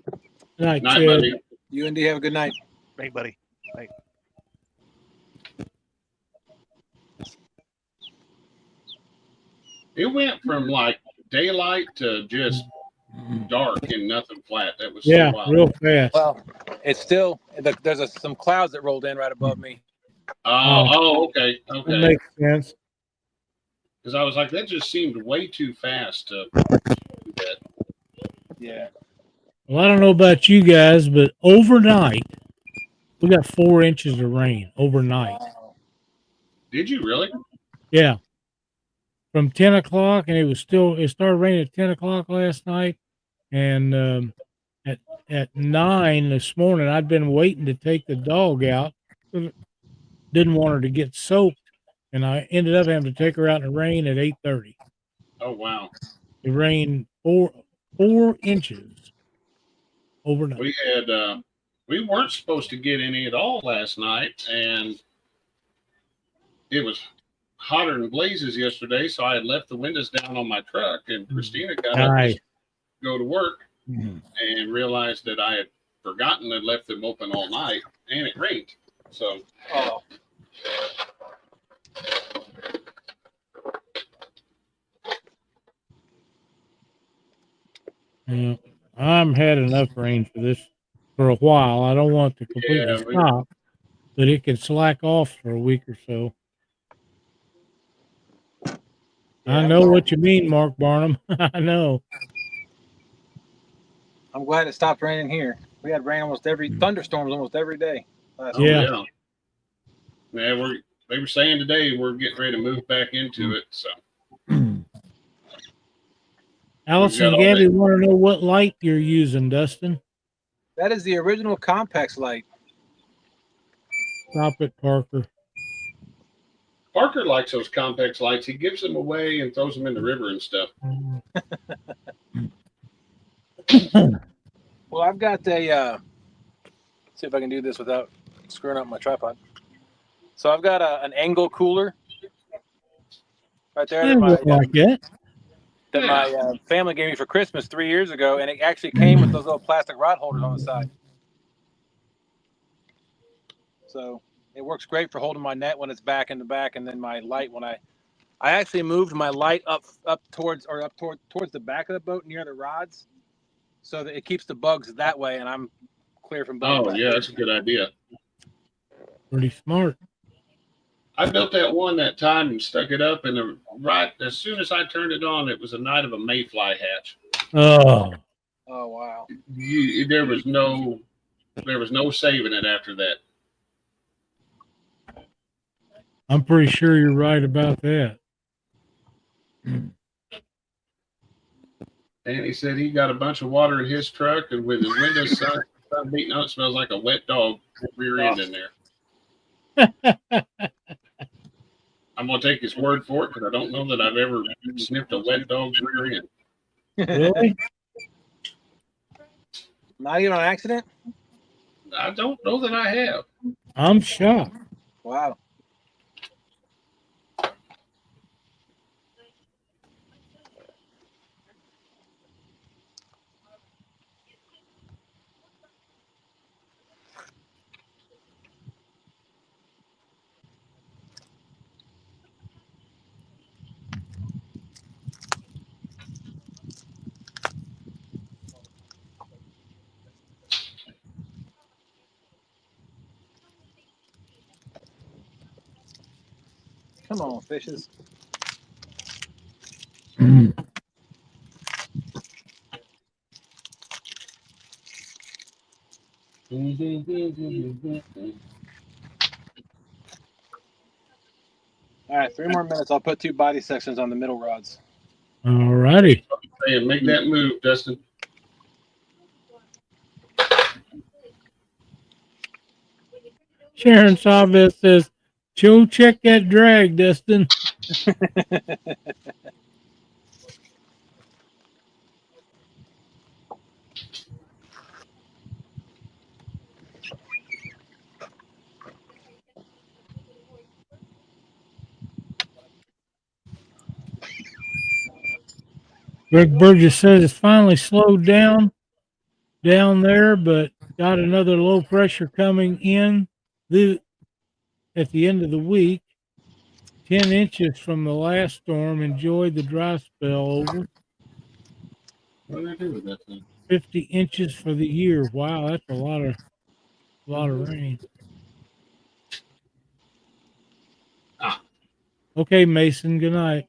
Night, Night, Chad. buddy. You and D have a good night. Hey, buddy. Bye. It went from like daylight to just dark and nothing flat. That was Yeah, so wild. real fast. Well, it's still there's some clouds that rolled in right above me. Okay. That Okay. makes sense. Because I was like, that just seemed way too fast to do that. Yeah. Well, I don't know about you guys, but overnight, we got 4 inches of rain overnight. Wow. Did you really? Yeah. From 10 o'clock, and it started raining at 10 o'clock last night. And at 9 this morning, I'd been waiting to take the dog out. Didn't want her to get soaked. And I ended up having to take her out in the rain at 8:30. Oh, wow. It rained 4 inches overnight. We weren't supposed to get any at all last night, and it was hotter than blazes yesterday, so I had left the windows down on my truck, and Christina got up to go to work and realized that I had forgotten to left them open all night, and it rained. So, Yeah, I'm had enough rain for a while. I don't want to completely stop, but it can slack off for a week or so. Yeah, I know what you mean, Mark Barnum. I know. I'm glad it stopped raining here. We had rain thunderstorms almost every day. Yeah. Man, they were saying today we're getting ready to move back into it. So, Allison and Gabby want to know what light you're using, Dustin. That is the original Compex light. Stop it, Parker. Parker likes those Compex lights. He gives them away and throws them in the river and stuff. Well, I've got a. See if I can do this without screwing up my tripod. So I've got an angle cooler right there that my family gave me for Christmas 3 years ago, and it actually came with those little plastic rod holders on the side. So it works great for holding my net when it's back in the back, and then my light when I actually moved my light up towards the back of the boat near the rods, so that it keeps the bugs that way, and I'm clear from bugs. Oh, yeah, that's a good idea. Pretty smart. I built that one that time and stuck it up, and right as soon as I turned it on, it was a night of a mayfly hatch. Oh wow! There was no saving it after that. I'm pretty sure you're right about that. And he said he got a bunch of water in his truck, and with his windows sun beating on, it smells like a wet dog rear end in there. I'm going to take his word for it because I don't know that I've ever sniffed a wet dog's rear end. Really? Not even on accident? I don't know that I have. I'm shocked. Wow. Come on, fishes. All right, 3 more minutes. I'll put 2 body sections on the middle rods. All righty. Hey, make that move, Dustin. Sharon Chavez says, "Go check that drag, Dustin." Greg Burgess says it's finally slowed down there, but got another low pressure coming in at the end of the week. 10 inches from the last storm. Enjoyed the dry spell over. What do I do with that thing? 50 inches for the year. Wow, that's a lot of rain. Ah. Okay, Mason, good night.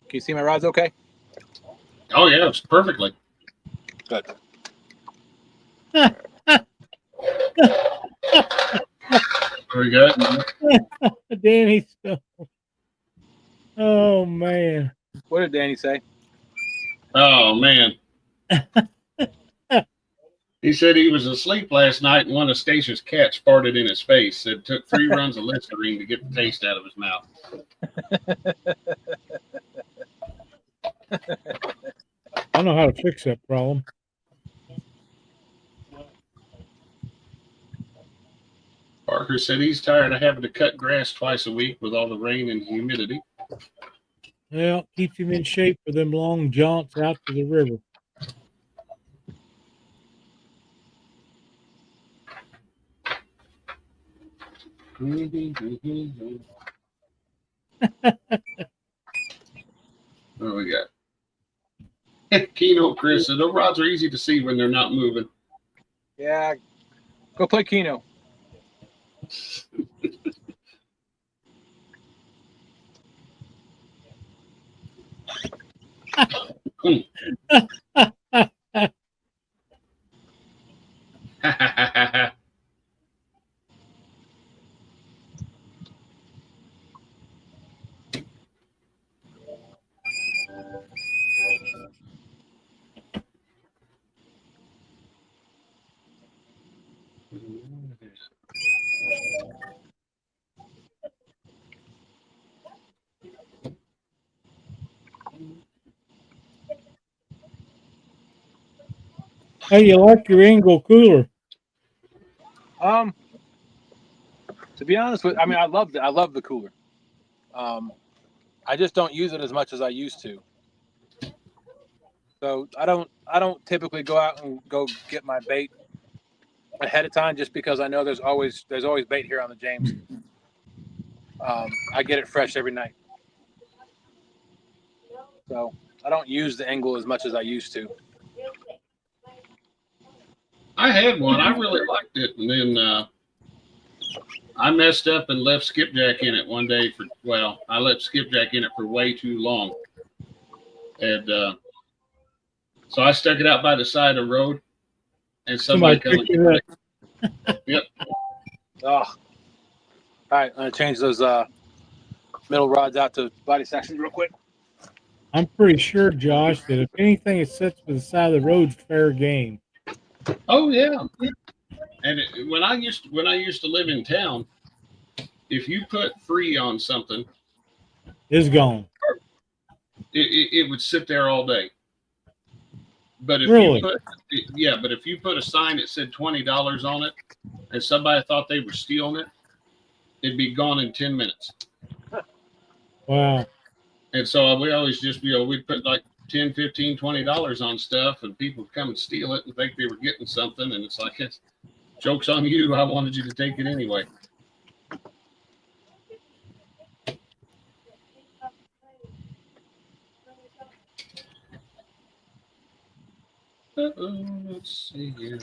Can you see my rods okay? Oh yeah, it's perfectly. Good. Very good. Danny Stone. Oh man. What did Danny say? Oh man. He said he was asleep last night and one of Stacia's cats farted in his face. It took 3 runs of Listerine to get the taste out of his mouth. I know how to fix that problem. Parker said he's tired of having to cut grass twice a week with all the rain and humidity. Well, keeps him in shape for them long jaunts out to the river. What do we got? Keno Chris said, the rods are easy to see when they're not moving. Yeah. Go play Keno. How you like your Engel cooler? To be honest with, I mean, I love the cooler. I just don't use it as much as I used to. So I don't typically go out and go get my bait ahead of time just because I know there's always bait here on the James. I get it fresh every night. So I don't use the Engel as much as I used to. I had one. I really liked it. And then I messed up and left skipjack in it one day I left skipjack in it for way too long. And so I stuck it out by the side of the road and somebody come and get it. Yep. Oh. All right, I'm going to change those middle rods out to body sections real quick. I'm pretty sure, Josh, that if anything is set to the side of the road's fair game. Oh yeah. And when I used to live in town, if you put free on something, It's gone. it would sit there all day. But if you put a sign that said $20 on it, and somebody thought they were stealing it, it'd be gone in 10 minutes. Wow. And so we always just, we'd put like $10, $15, $20 on stuff, and people would come and steal it and think they were getting something. And it's like, joke's on you. I wanted you to take it anyway. Let's see here.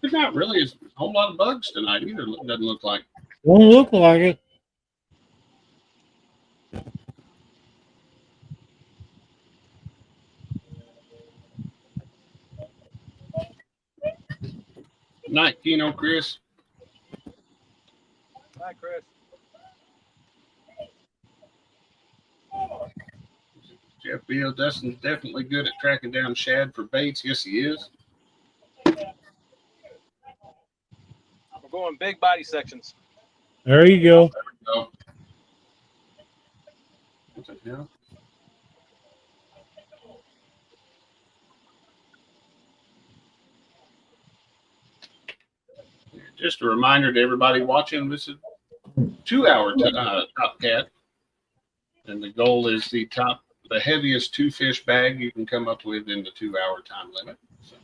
There's not really a whole lot of bugs tonight either. Doesn't look like. Won't look like it. Night, Keno, Chris. Hi, Chris. Jeff Beal, Dustin's definitely good at tracking down shad for baits. Yes, he is. We're going big body sections. There you go. Oh. What the hell? Just a reminder to everybody watching, this is 2-hour top cat. And the goal is the heaviest 2-fish bag you can come up with in the 2-hour time limit. So.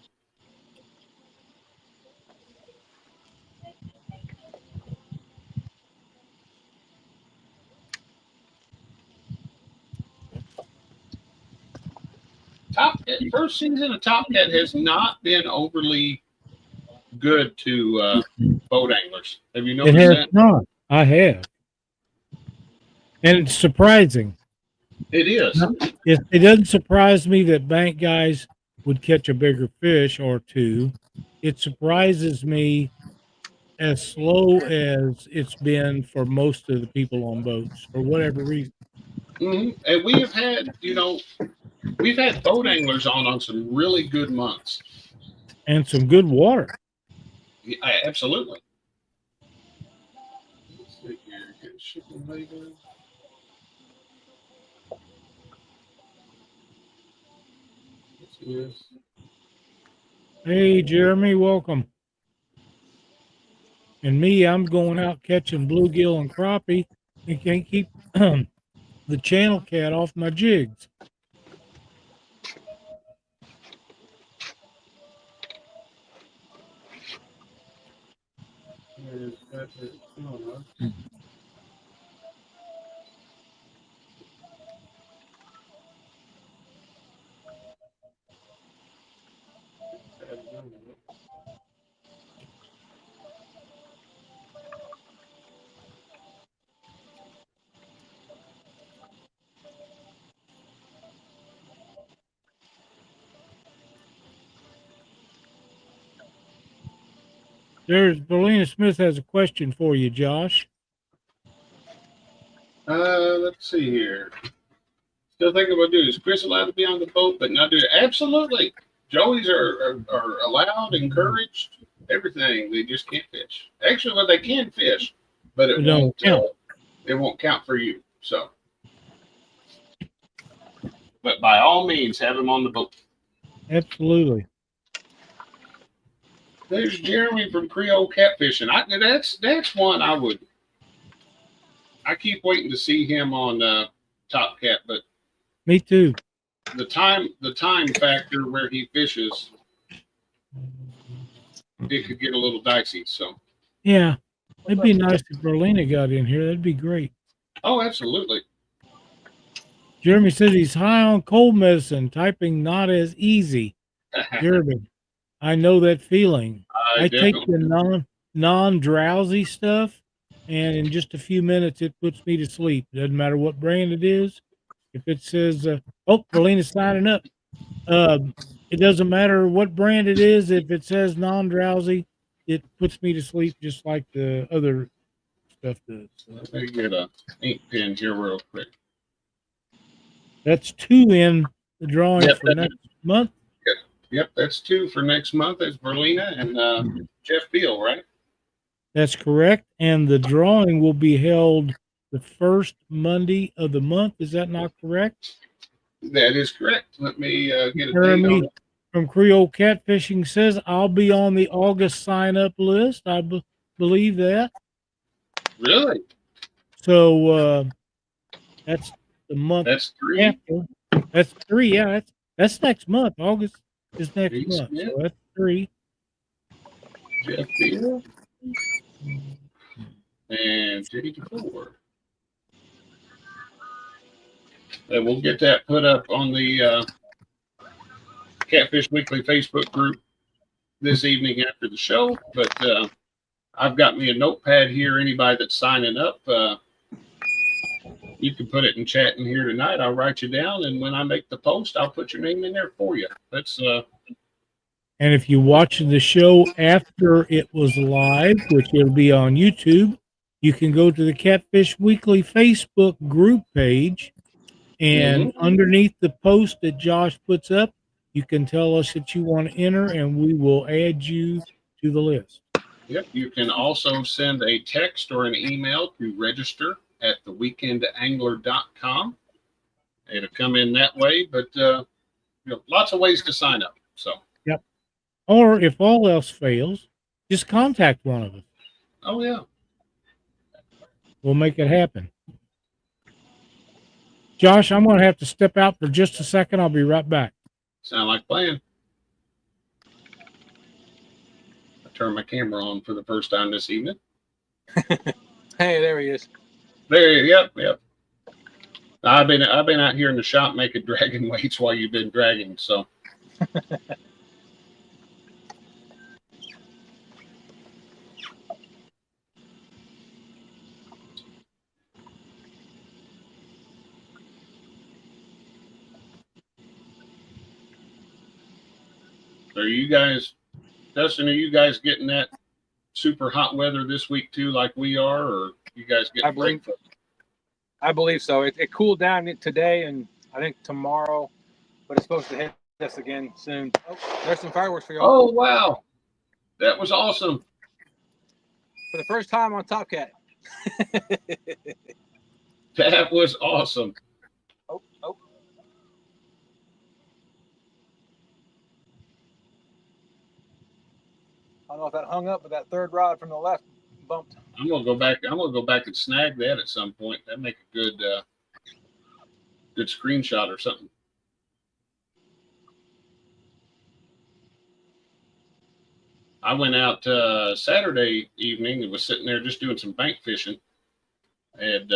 Top Cat, first season of Top Cat has not been overly good to boat anglers. Have you It noticed has that? not. I have. And it's surprising. It is. It doesn't surprise me that bank guys would catch a bigger fish or two. It surprises me as slow as it's been for most of the people on boats for whatever reason. Mm-hmm. And we have had, we've had boat anglers on some really good months. And some good water. Yeah, absolutely. Let's see here. Get shipping label. Yes. Hey, Jeremy, welcome. And me, I'm going out catching bluegill and crappie and can't keep the channel cat off my jigs. There's Belina Smith has a question for you, Josh. Let's see here. Still thinking about doing. Is Chris allowed to be on the boat but not do it? Absolutely. Joeys are allowed, encouraged, everything. They just can't fish. Actually, well, they can fish, but it won't count. It won't count for you. So, but by all means, have them on the boat. Absolutely. There's Jeremy from Creole Catfishing. That's one I would. I keep waiting to see him on Top Cat, but me too. The time factor where he fishes, it could get a little dicey. So yeah, it'd be nice if Berlina got in here. That'd be great. Oh, absolutely. Jeremy says he's high on cold medicine. Typing not as easy. Jeremy, I know that feeling. I take the non-drowsy stuff, and in just a few minutes, it puts me to sleep. Doesn't matter what brand it is. If it says, Berlina's signing up. It doesn't matter what brand it is. If it says non-drowsy, it puts me to sleep just like the other stuff does. Let me get a ink pen here real quick. That's 2 in the drawing for next month. Yep, that's 2 for next month. That's Berlina and Jeff Beal, right? That's correct. And the drawing will be held the first Monday of the month. Is that not correct? That is correct. Let me get a Jeremy date on it. From Creole Catfishing says, I'll be on the August sign-up list. I believe that. Really? So that's the month. That's 3. After. That's 3. Yeah, that's next month. August is next Jeez, month. yeah. So that's 3. Jeff Beal. and 54. And we'll get that put up on the Catfish Weekly Facebook group this evening after the show. But I've got me a notepad here. Anybody that's signing up, you can put it in chat in here tonight. I'll write you down, and when I make the post, I'll put your name in there for you. That's And if you watch the show after it was live, which it'll be on YouTube, you can go to the Catfish Weekly Facebook group page, and underneath the post that Josh puts up, you can tell us that you want to enter, and we will add you to the list. Yep. You can also send a text or an email to register@theweekendangler.com. It'll come in that way, but lots of ways to sign up. So. Yep. Or if all else fails, just contact one of us. Oh yeah. We'll make it happen. Josh, I'm going to have to step out for just a second. I'll be right back. Sound like playing. I turned my camera on for the first time this evening. Hey, there he is. There, yep. I've been out here in the shop making dragging weights while you've been dragging. So. Are you guys, Dustin, are you guys getting that super hot weather this week too, like we are, or you guys getting breakfast? I believe so. It cooled down today and I think tomorrow, but it's supposed to hit us again soon. Oh, there's some fireworks for y'all. Oh, wow. That was awesome. For the first time on Top Cat. That was awesome. Oh. I don't know if that hung up, but that third rod from the left bumped. I'm gonna go back and snag that at some point. That'd make a good screenshot or something. I went out Saturday evening and was sitting there just doing some bank fishing, and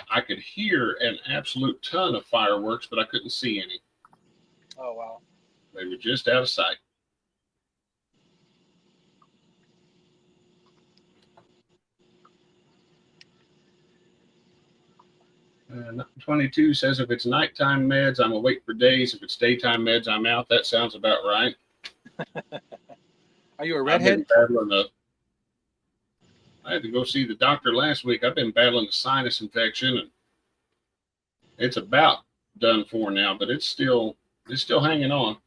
I could hear an absolute ton of fireworks, but I couldn't see any. Oh wow! They were just out of sight. 22 says if it's nighttime meds, I'm awake for days. If it's daytime meds, I'm out. That sounds about right. Are you a redhead? I had to go see the doctor last week. I've been battling a sinus infection, and it's about done for now, but it's still hanging on.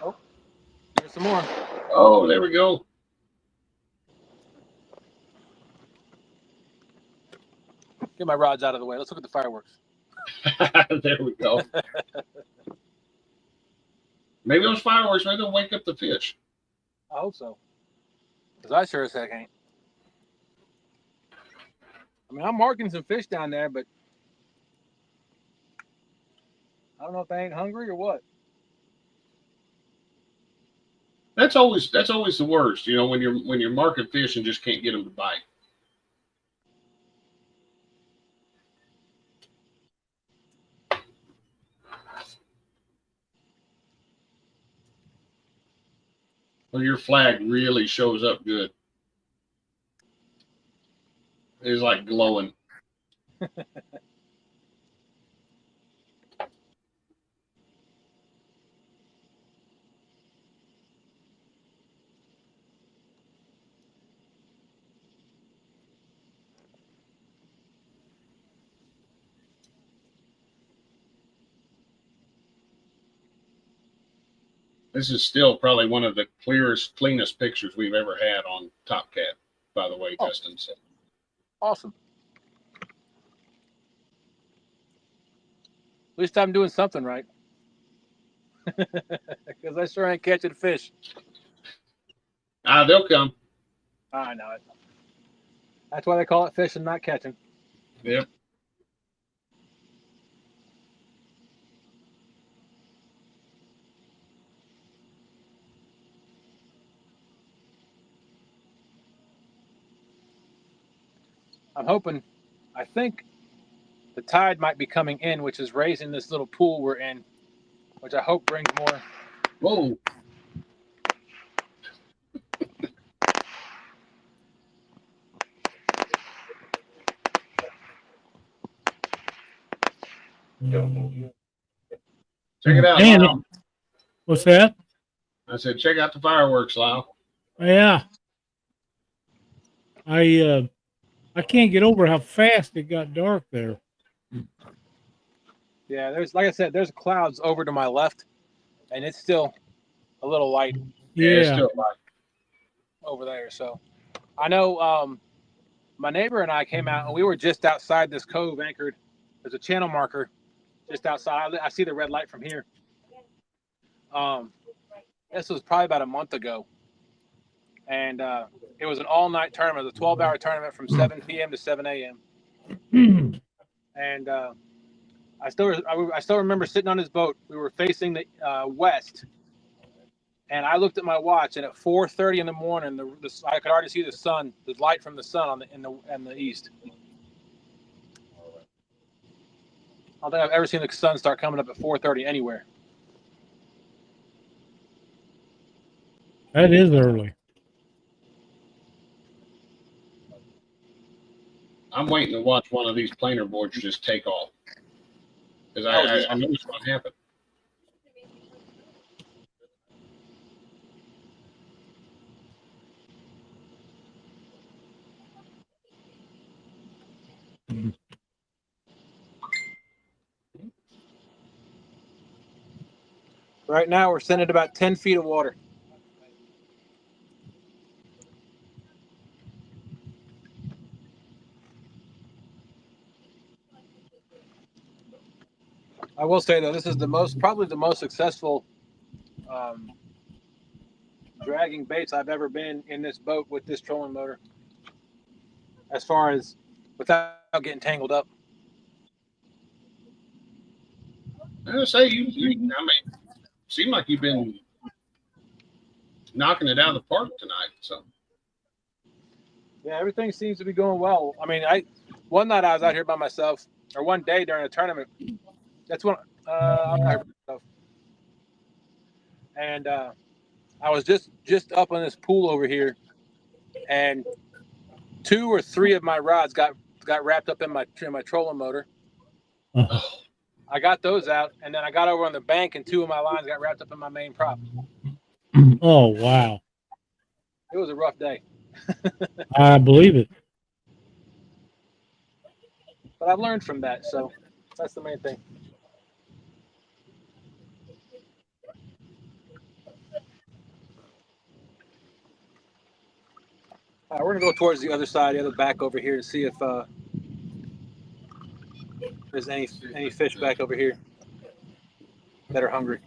Oh, there's some more. Oh, there we go. Get my rods out of the way. Let's look at the fireworks. There we go. Maybe those fireworks, maybe they'll wake up the fish. I hope so. Because I sure as heck ain't. I mean, I'm marking some fish down there, but I don't know if they ain't hungry or what. That's always the worst, when you're marking fish and just can't get them to bite. Well, your flag really shows up good. It's like glowing. This is still probably one of the cleanest pictures we've ever had on Top Cat, by the way, Dustin said. Awesome. At least I'm doing something right. Because I sure ain't catching fish. They'll come. I know it. That's why they call it fishing, not catching. Yep. I'm hoping, I think the tide might be coming in, which is raising this little pool we're in, which I hope brings more. Whoa. Check it out, Man, Lyle. what's that? I said, check out the fireworks, Lyle. Yeah. I can't get over how fast it got dark there. Yeah, there's, like I said, there's clouds over to my left, and it's still a little light It's Yeah. still light. over there. So I know my neighbor and I came out, and we were just outside this cove anchored. There's a channel marker just outside. I see the red light from here. This was probably about a month ago. And it was an all-night tournament. It was a 12-hour tournament from 7 p.m. to 7 a.m. And I still remember sitting on this boat. We were facing the west, and I looked at my watch, and at 4:30 in the morning, I could already see the sun, the light from the sun in the east. I don't think I've ever seen the sun start coming up at 4:30 anywhere. That is early. I'm waiting to watch one of these planer boards just take off. Because I know what's going to happen. Right now, we're sitting at about 10 feet of water. I will say though, this is probably the most successful dragging baits I've ever been in this boat with this trolling motor. As far as without getting tangled up. I was gonna say seem like you've been knocking it out of the park tonight. So Yeah, everything seems to be going well. I mean, one night I was out here by myself, or one day during a tournament. That's when I was out here by myself. And I was just up on this pool over here, and 2 or 3 of my rods got wrapped up in my trolling motor. I got those out, and then I got over on the bank, and 2 of my lines got wrapped up in my main prop. Oh, wow. It was a rough day. I believe it. But I've learned from that, so that's the main thing. All right, we're gonna go towards the other side, the other back over here, to see if there's any fish back over here that are hungry.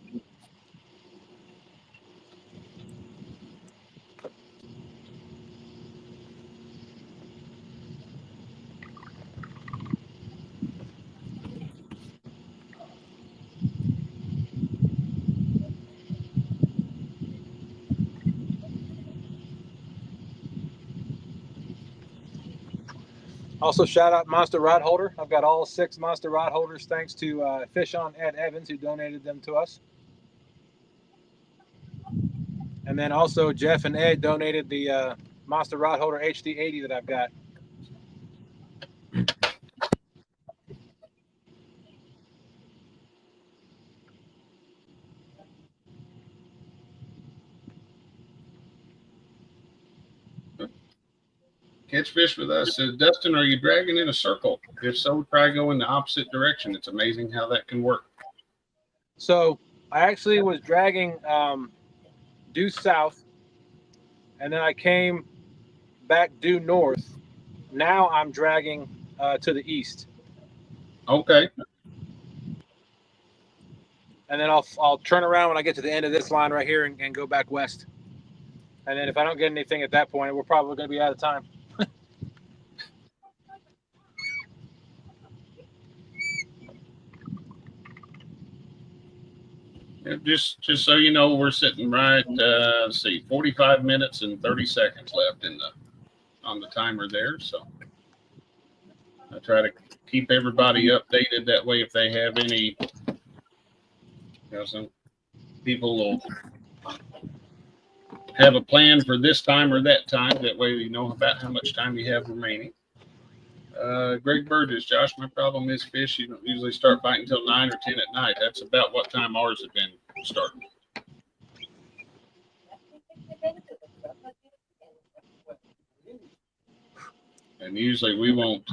Also, shout out Monster Rod Holder. I've got all 6 Monster Rod Holders thanks to Fish on Ed Evans, who donated them to us. And then also Jeff and Ed donated the Monster Rod Holder HD80 that I've got. catch fish with us. Says Dustin, are you dragging in a circle? If so, try go in the opposite direction. It's amazing how that can work. So I actually was dragging due south, and then I came back due north. Now I'm dragging to the east, Okay. and then I'll turn around when I get to the end of this line right here and go back west. And then if I don't get anything at that point, we're probably going to be out of time. Just so you know, we're sitting right. Let's see, 45 minutes and 30 seconds left on the timer there. So I try to keep everybody updated. That way, if they have any, some people will have a plan for this time or that time. That way, you know about how much time you have remaining. Greg Burgess, Josh, my problem is fish. You don't usually start biting until 9 or 10 at night. That's about what time ours have been starting. And usually we won't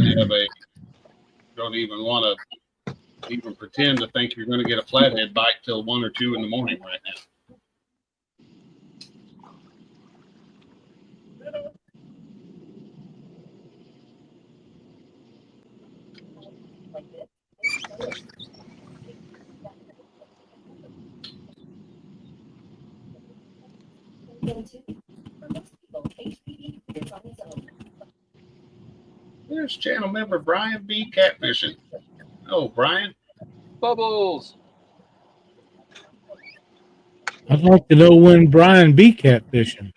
don't even want to even pretend to think you're going to get a flathead bite till 1 or 2 in the morning right now. There's channel member Brian B. Catfishing. Oh, Brian. Bubbles. I'd like to know when Brian be catfishing.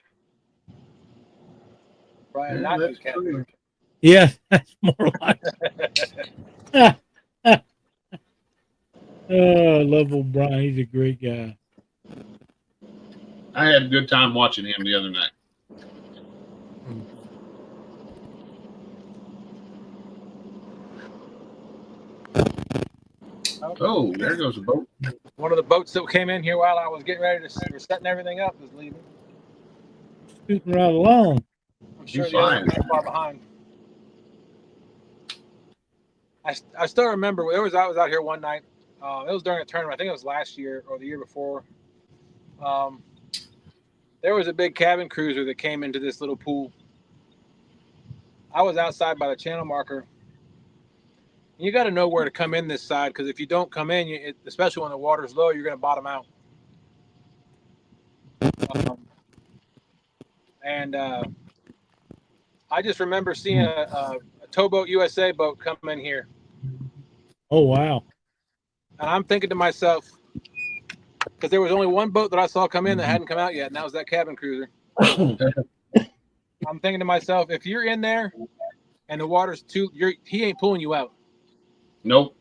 Brian, Yeah, not that's use catfish. true. Yeah, that's more like. Oh, I love old Brian. He's a great guy. I had a good time watching him the other night. Oh, there goes a boat. One of the boats that came in here while I was getting ready to we're setting everything up is leaving. Scooting right along. I'm sure He's the other fine. one's not far behind. I still remember I was out here one night. It was during a tournament. I think it was last year or the year before. There was a big cabin cruiser that came into this little pool. I was outside by the channel marker. You got to know where to come in this side, because if you don't come in, especially when the water's low, you're going to bottom out. I just remember seeing a Towboat USA boat come in here. Oh, wow. And I'm thinking to myself, because there was only one boat that I saw come in that hadn't come out yet, and that was that cabin cruiser. I'm thinking to myself, if you're in there and the water's he ain't pulling you out. Nope.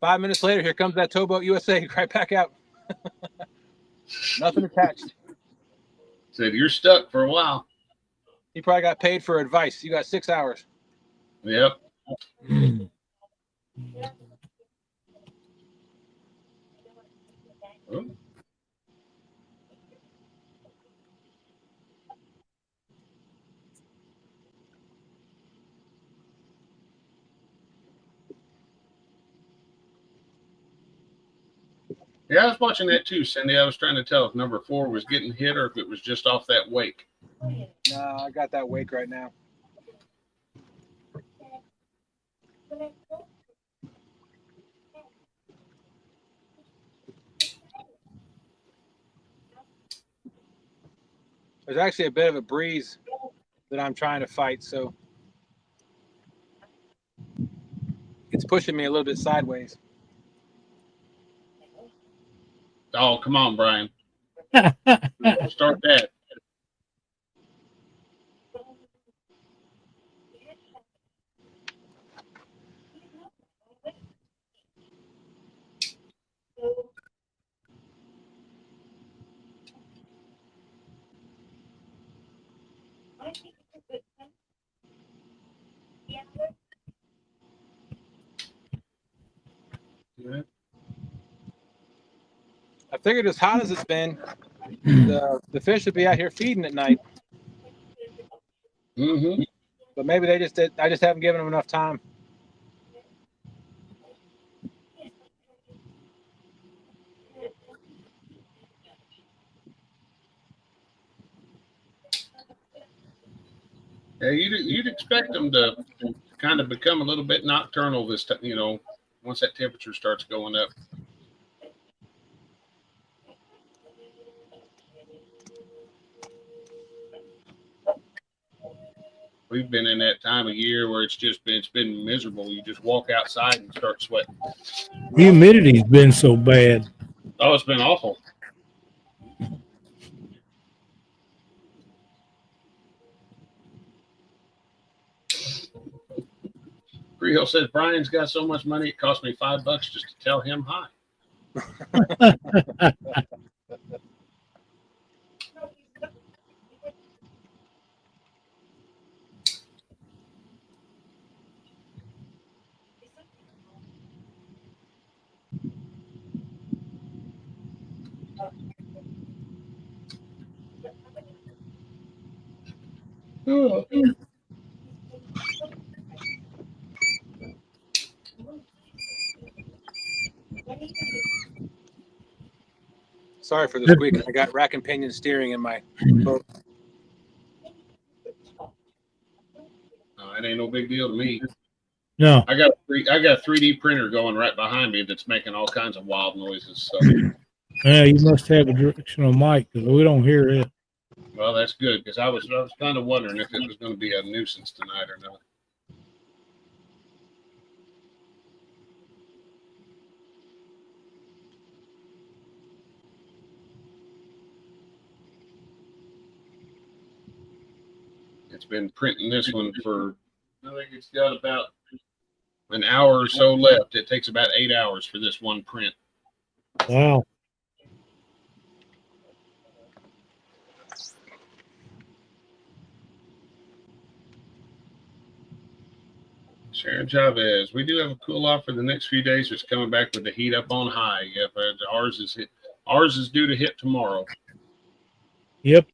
5 minutes later, here comes that Towboat USA right back out. Nothing attached. Said you're stuck for a while. He probably got paid for advice. You got 6 hours. Yep. Oh. Yeah, I was watching that too, Cindy. I was trying to tell if number 4 was getting hit or if it was just off that wake. No, I got that wake right now. There's actually a bit of a breeze that I'm trying to fight, so it's pushing me a little bit sideways. Oh, come on, Brian. Start that. Yeah. I figured as hot as it's been, the fish would be out here feeding at night. Mm-hmm. But maybe I just haven't given them enough time. Yeah, you'd expect them to kind of become a little bit nocturnal this time, once that temperature starts going up. We've been in that time of year where it's been miserable. You just walk outside and start sweating. Humidity's been so bad. Oh, it's been awful. Creole says Brian's got so much money it cost me $5 just to tell him hi. Oh. Sorry for the squeak. I got rack and pinion steering in my boat. It ain't no big deal to me. No. I got a 3D printer going right behind me that's making all kinds of wild noises. So, Yeah, you must have a directional mic because we don't hear it. well, that's good because I was kind of wondering if it was going to be a nuisance tonight or not. It's been printing this one for, I think it's got about an hour or so left. It takes about 8 hours for this one print. Wow. Sharon Chavez, we do have a cool off for the next few days. It's coming back with the heat up on high. Yeah, but ours is due to hit tomorrow. Yep.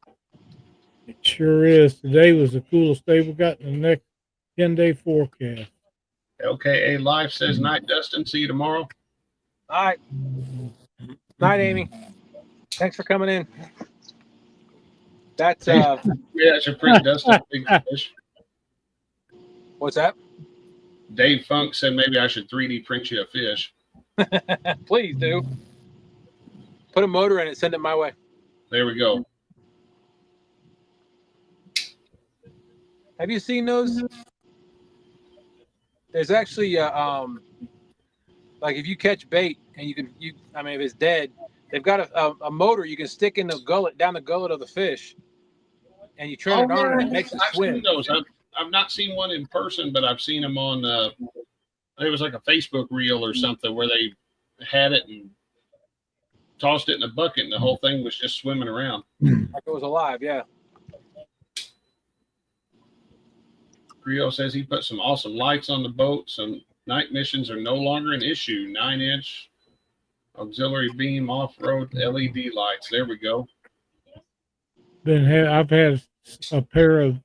It sure is. Today was the coolest day we got in the next 10-day forecast. LKA Life says night, Dustin. See you tomorrow. All right. Night, Amy. Thanks for coming in. That's Yeah, I should print Dustin big fish. what's that? Dave Funk said maybe I should 3D print you a fish. Please do. Put a motor in it. Send it my way. There we go. Have you seen those? There's actually like if you catch bait and if it's dead, they've got a motor you can stick in the gullet, down the gullet of the fish, and you turn it on and it makes it swim. I've seen those. I've not seen one in person, but I've seen them on it was like a Facebook reel or something where they had it and tossed it in a bucket and the whole thing was just swimming around. Like it was alive, yeah. Rio says he put some awesome lights on the boat. Some night missions are no longer an issue. 9-inch auxiliary beam off-road LED lights. There we go. I've had a pair of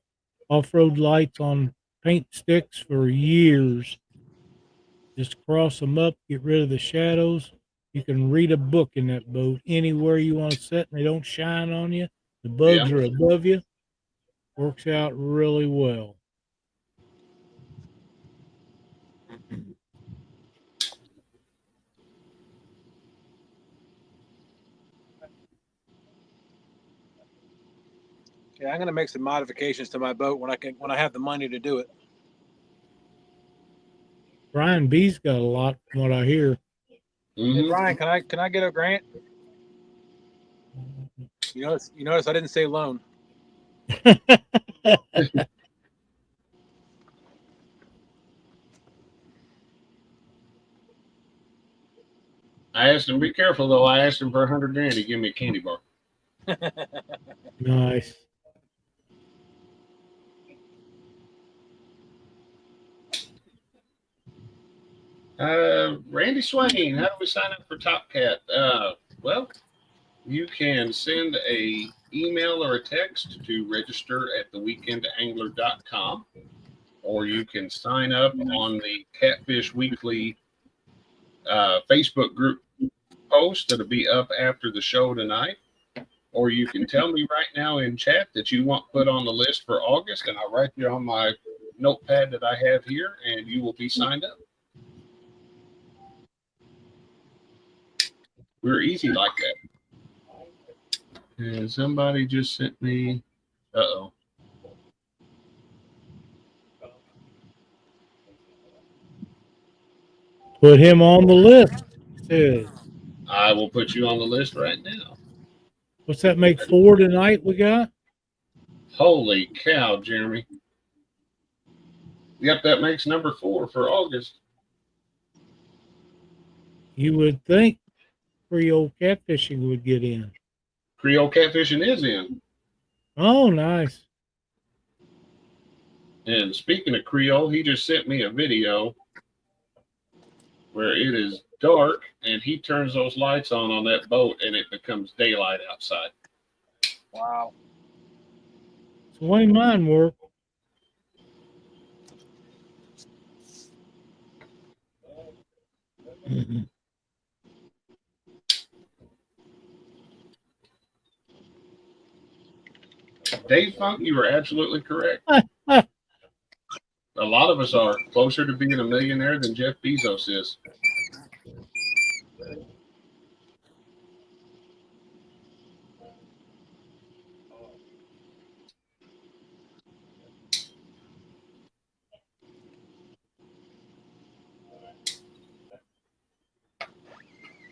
off-road lights on paint sticks for years. Just cross them up, get rid of the shadows. You can read a book in that boat anywhere you want to sit, and they don't shine on you. The bugs are above you. Works out really well. Yeah, I'm gonna make some modifications to my boat when I have the money to do it. Brian B's got a lot from what I hear. Hey, Brian, can I get a grant? You notice I didn't say loan. I asked him, be careful though. I asked him for $100,000. He gave me a candy bar. Nice. Randy Swain, how do we sign up for Top Cat? Well, you can send a email or a text to register at theweekendangler.com, or you can sign up on the Catfish Weekly Facebook group post that'll be up after the show tonight, or you can tell me right now in chat that you want put on the list for August, and I'll write you on my notepad that I have here, and you will be signed up. We're easy like that. And somebody just sent me, uh-oh. Put him on the list. Says. I will put you on the list right now. What's that make 4 tonight we got? Holy cow, Jeremy. Yep, that makes number 4 for August. You would think Creole catfishing would get in. Creole catfishing is in. Oh, nice. And speaking of Creole, he just sent me a video where it is dark and he turns those lights on that boat and it becomes daylight outside. Wow. It's the way mine work. Mhm. Dave Funk, you were absolutely correct. A lot of us are closer to being a millionaire than Jeff Bezos is.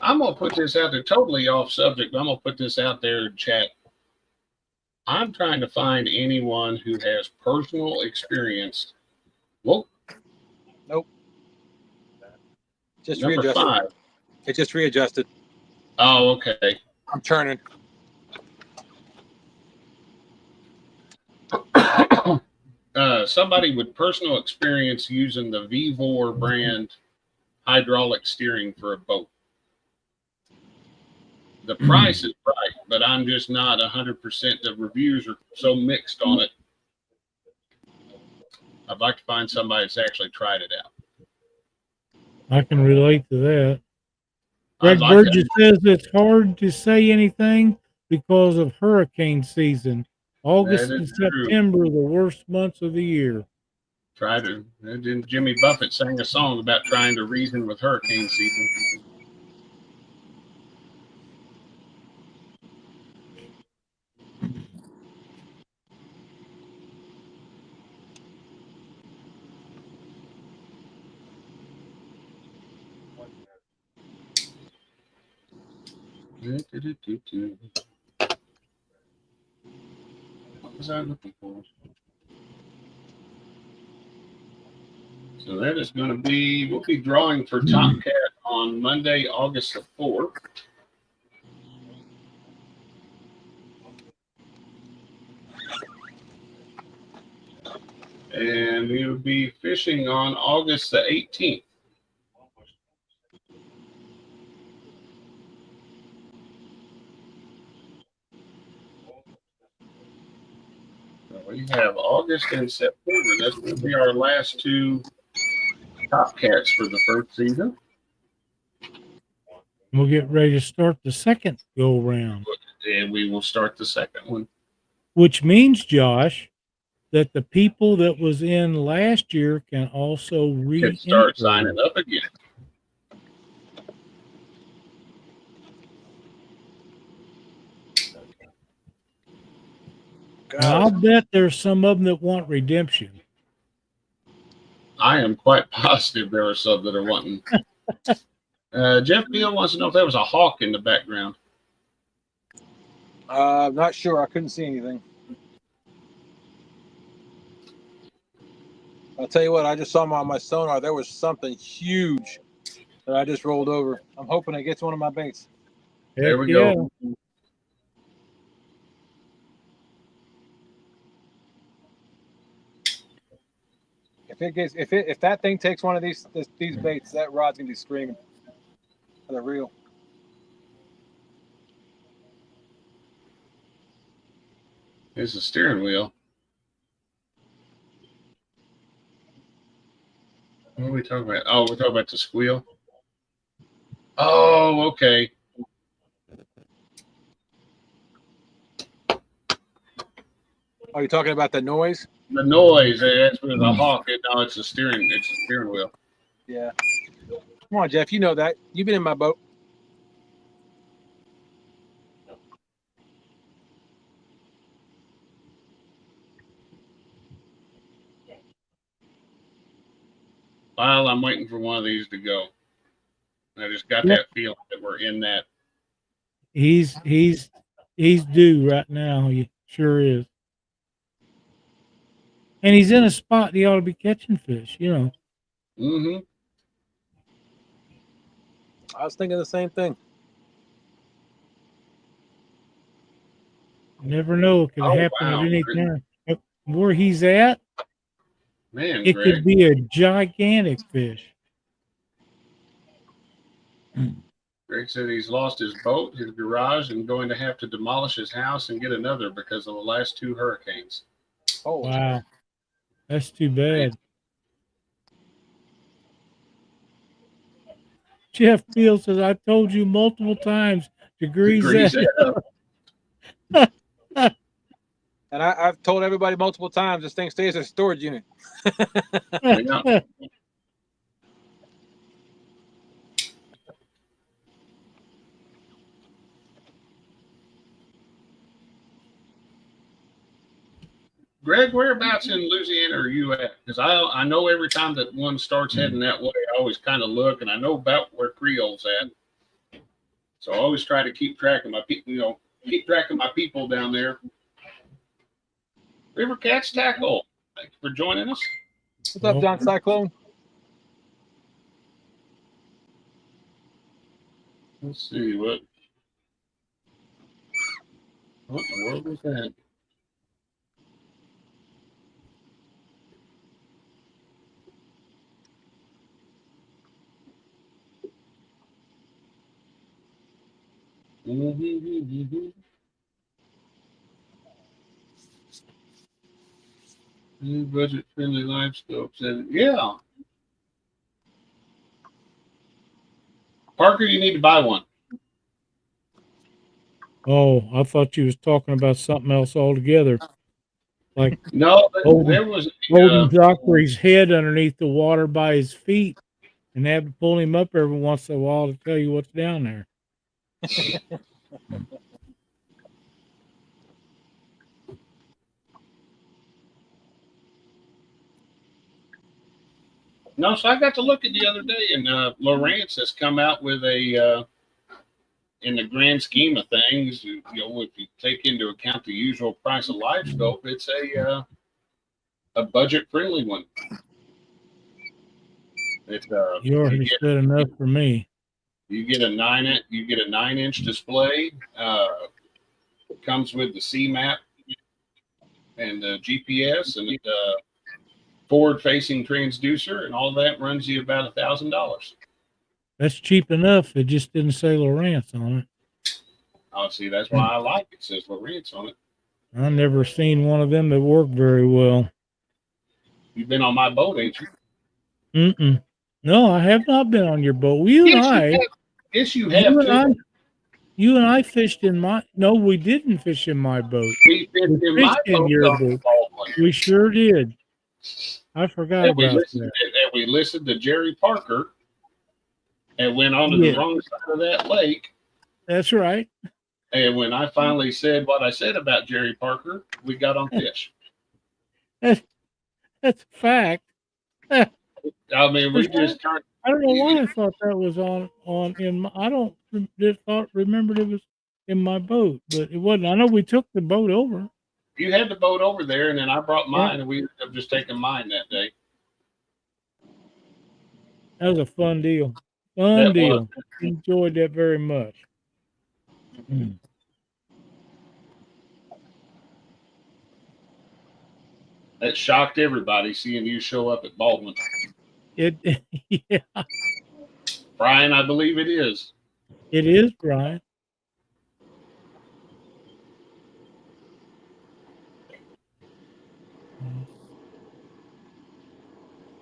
I'm going to put this out there, totally off subject, but I'm going to put this out there in chat. I'm trying to find anyone who has personal experience. Whoa. Nope. Just Number readjusted. 5. It just readjusted. Oh, okay. I'm turning. Somebody with personal experience using the Vivor brand hydraulic steering for a boat. The price is right, but I'm just not 100%. The reviews are so mixed on it. I'd like to find somebody that's actually tried it out. I can relate to that. I'd Greg like Burgess says it's hard to say anything because of hurricane season. August That and is true. September are the worst months of the year. Try to. Didn't Jimmy Buffett sang a song about trying to reason with hurricane season? What was I looking for? So that is going to be, we'll be drawing for Top Cat on Monday, August the 4th. And we will be fishing on August the 18th. So we have August and September. That's going to be our last 2 Top Cats for the first season. We'll get ready to start the second go round. And we will start the second one. Which means, Josh, that the people that was in last year can also Can start signing up again. And I'll bet there's some of them that want redemption. I am quite positive there are some that are wanting. Jeff Beal wants to know if there was a hawk in the background. Not sure. I couldn't see anything. I'll tell you what, I just saw on my sonar, there was something huge that I just rolled over. I'm hoping it gets one of my baits. There we go. If that thing takes one of these baits, that rod's gonna be screaming. They're real. Here's the steering wheel. What are we talking about? Oh, we're talking about the squeal. Oh, okay. Are you talking about the noise? The noise. That's with the hawk. No, it's the steering wheel. Yeah. Come on, Jeff. You know that. You've been in my boat. Lyle, I'm waiting for one of these to go. I just got that feeling that we're in that. He's due right now. He sure is. And he's in a spot he ought to be catching fish, you know. Mm-hmm. I was thinking the same thing. You never know. It could Oh, happen wow. at any time. Where he's at, Man, it Greg. could be a gigantic fish. Greg said he's lost his boat, his garage, and going to have to demolish his house and get another because of the last 2 hurricanes. Oh, Wow. That's too bad. Jeff Field says, I told you multiple times to grease that up. and I've told everybody multiple times this thing stays in a storage unit. Yeah. Greg, whereabouts in Louisiana are you at? Because I know every time that one starts heading that way, I always kind of look, and I know about where Creole's at. So I always try to keep track of my people, keep track of my people down there. River Cats Tackle, thanks for joining us. What's up, John Cyclone? Let's see what in the world was that? New budget friendly live scopes, and yeah. Parker, you need to buy one. Oh, I thought you was talking about something else altogether. Like No, there was holding Joffrey's head underneath the water by his feet and have to pull him up every once in a while to tell you what's down there. No, so I got to look at the other day, and Lawrence has come out with a, in the grand scheme of things, if you take into account the usual price of live scope, it's a budget-friendly one. It's You already said enough for me. You get a 9-inch display. Comes with the C-map and the GPS and forward-facing transducer, and all that runs you about $1,000. That's cheap enough. It just didn't say Lawrence on it. Oh, see, that's why I like it. It says Lawrence on it. I never seen one of them that worked very well. You've been on my boat, ain't you? Mm-mm. No, I have not been on your boat. Yes, you have. You and I fished in my. No, we didn't fish in my boat. We fished in your boat. We sure did. I forgot about that. And we listened to Jerry Parker and went on to the wrong side of that lake. That's right. And when I finally said what I said about Jerry Parker, we got on fish. That's a fact. I mean, we just turned. I don't know why I thought that was on in my. I don't remembered it was in my boat, but it wasn't. I know we took the boat over. You had the boat over there, and then I brought mine, and we ended up just taking mine that day. That was a fun deal. Fun deal. Enjoyed that very much. That shocked everybody seeing you show up at Baldwin. Yeah. Brian, I believe it is. It is, Brian.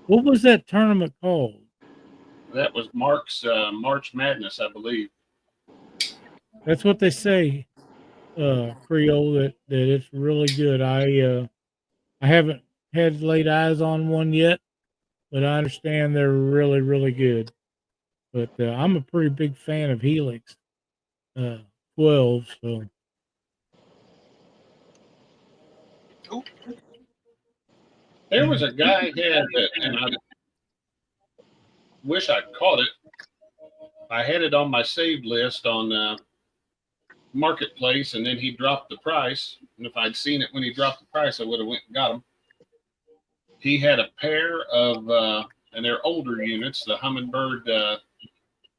What was that tournament called? That was Mark's March Madness, I believe. That's what they say, Creole, that it's really good. I haven't had laid eyes on one yet, but I understand they're really, really good. But I'm a pretty big fan of Helix 12. So there was a guy had that, and I wish I caught it. I had it on my saved list on Marketplace, and then he dropped the price. And if I'd seen it when he dropped the price, I would have went and got him. he had a pair of, and they're older units, the Humminbird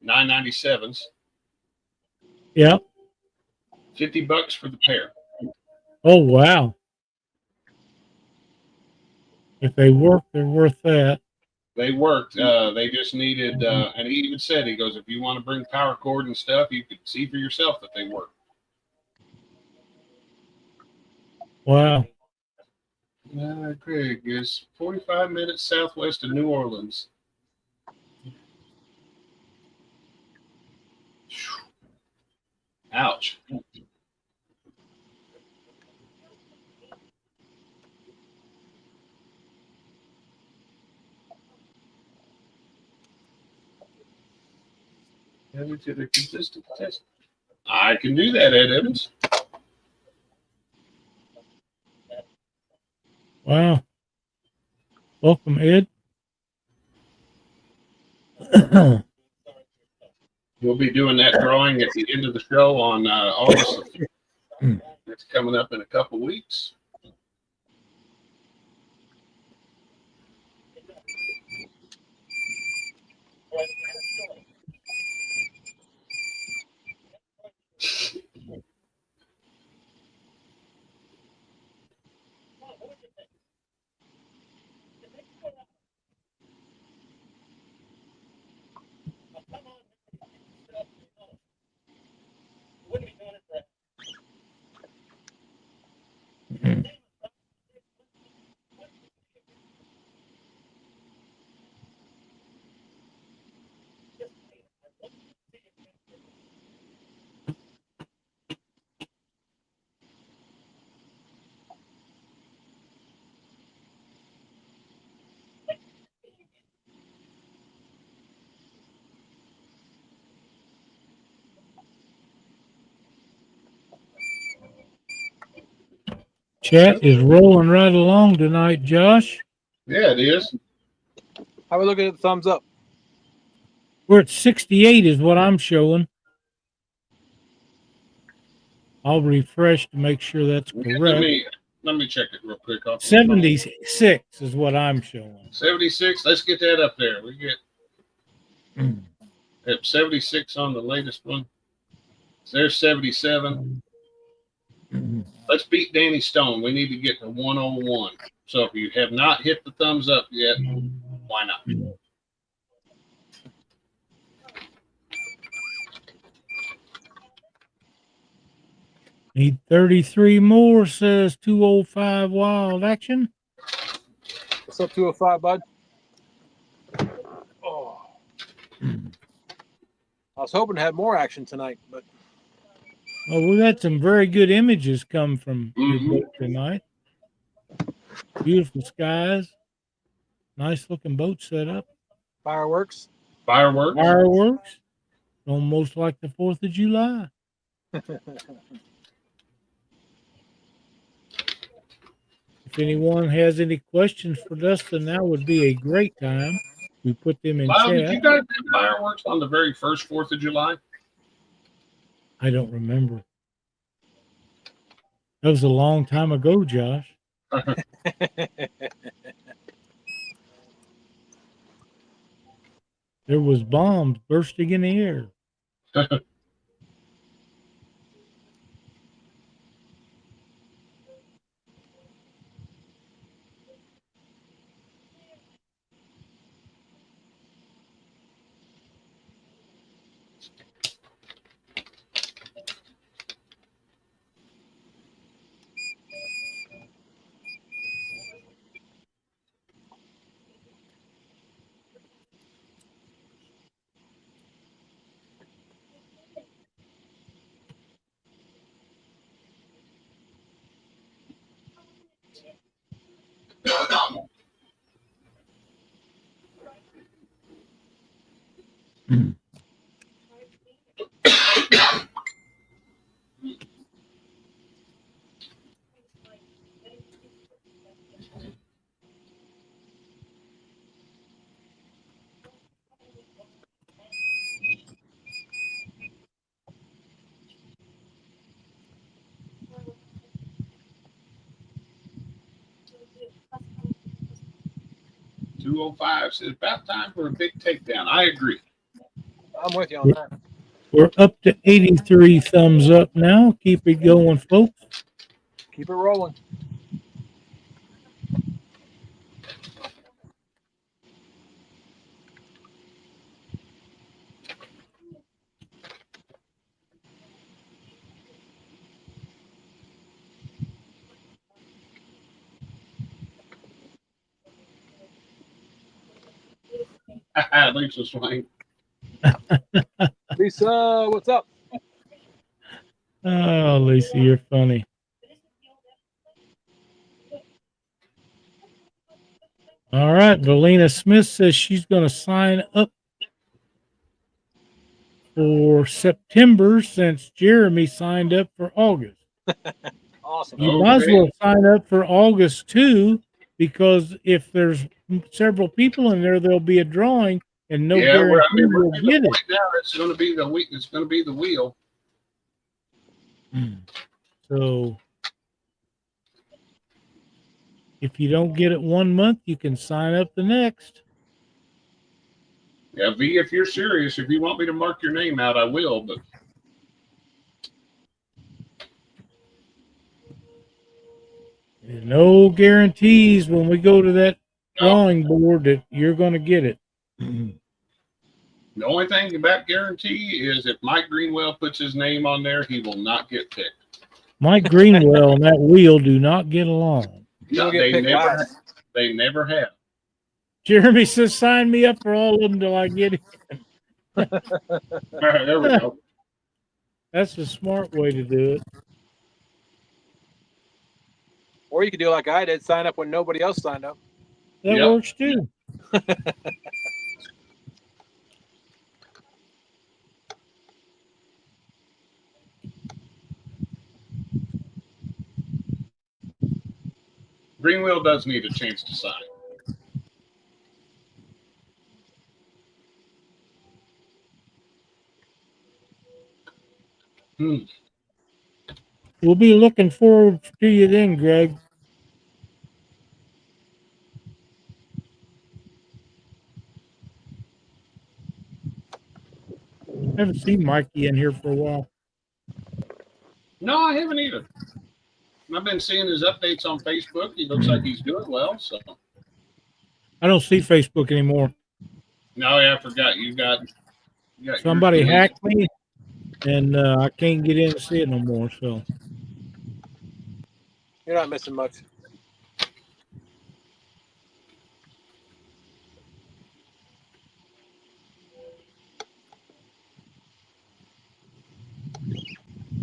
997s. Yep. $50 for the pair. Oh, wow. If they work, they're worth that. They worked. They just needed, and he even said, he goes, if you want to bring power cord and stuff, you could see for yourself that they work. Wow. Craig is 45 minutes southwest of New Orleans. Ouch. To the consistent test. I can do that, Ed Evans. Wow. Welcome, Ed. We'll be doing that drawing at the end of the show on August. It's coming up in a couple weeks. Chat is rolling right along tonight, Josh. Yeah, it is. How we looking at the thumbs up? We're at 68 is what I'm showing. I'll refresh to make sure that's correct. Let me check it real quick. 76 is what I'm showing. 76. Let's get that up there. We get 76 on the latest one. There's 77. Let's beat Danny Stone. We need to get to 101. So if you have not hit the thumbs up yet, why not? Need 33 more, says 205 Wild Action. What's up, 205, bud? Oh. I was hoping to have more action tonight, but Oh, we got some very good images come from your boat tonight. Beautiful skies. Nice looking boat set up. fireworks. Fireworks. Almost like the 4th of July. If anyone has any questions for Dustin, now would be a great time. We put them in Lyle, chat. did you guys have fireworks on the very first 4th of July? I don't remember. That was a long time ago, Josh. There was bombs bursting in the air. 205 says about time for a big takedown. I agree. I'm with you on that. We're up to 83 thumbs up now. Keep it going, folks. Keep it rolling. Lisa Swain. Lisa, what's up? Oh, Lisa, you're funny. All right. Valina Smith says she's going to sign up for September since Jeremy signed up for August. Awesome. You might as Okay. well sign up for August too, because if there's several people in there, there'll be a drawing and no guarantee you'll get it. Now it's going to be the week. It's going to be the wheel. So if you don't get it 1 month, you can sign up the next. Yeah, V, if you're serious, if you want me to mark your name out, I will. But There's no guarantees when we go to that drawing board that you're going to get it. the only thing about guarantee is if Mike Greenwell puts his name on there, he will not get picked. Mike Greenwell and that wheel do not get along. No, they never have. Jeremy says, sign me up for all of them until I get it. There we go. That's a smart way to do it. Or you could do like I did, sign up when nobody else signed up. That Yep. works too. Greenwell does need a chance to sign. We'll be looking forward to you then, Greg. Haven't seen Mikey in here for a while. No, I haven't either. I've been seeing his updates on Facebook. He looks like he's doing well. So I don't see Facebook anymore. no, yeah, I forgot you got Somebody your- hacked me, and I can't get in to see it no more. So You're not missing much.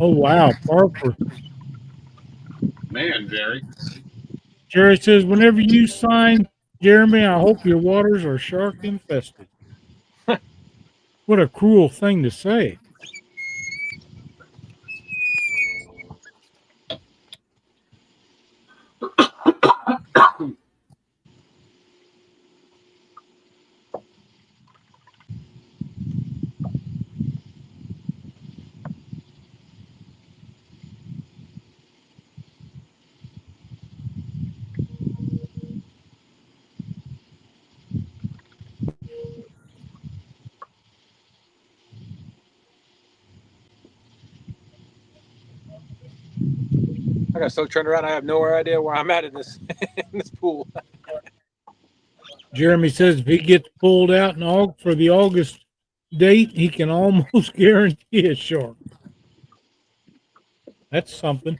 oh wow, Parker. Man, Jerry. Jerry says, whenever you sign, Jeremy, I hope your waters are shark infested. What a cruel thing to say. I got so turned around, I have no idea where I'm at in this in this pool. Jeremy says if he gets pulled out for the August date, he can almost guarantee a shark. That's something.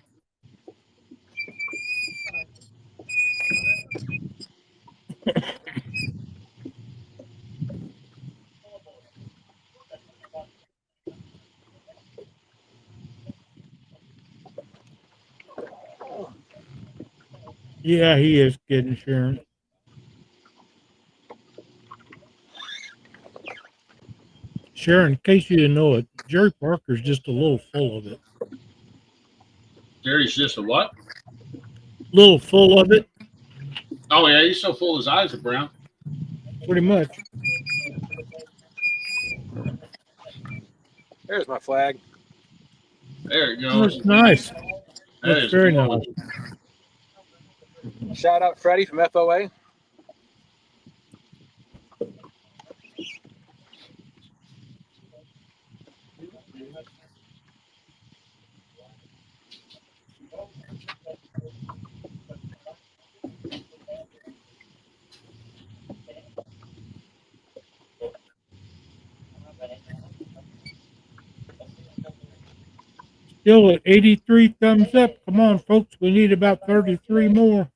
Yeah, he is kidding, Sharon. Sharon, in case you didn't know it, Jerry Parker's just a little full of it. Jerry's just a what? Little full of it, Oh yeah, he's so full his eyes are brown. pretty much. There's my flag. There you go. That's nice. That That's is very cool. nice. Shout out Freddie from FOA. Still at 83 thumbs up. Come on, folks. We need about 33 more.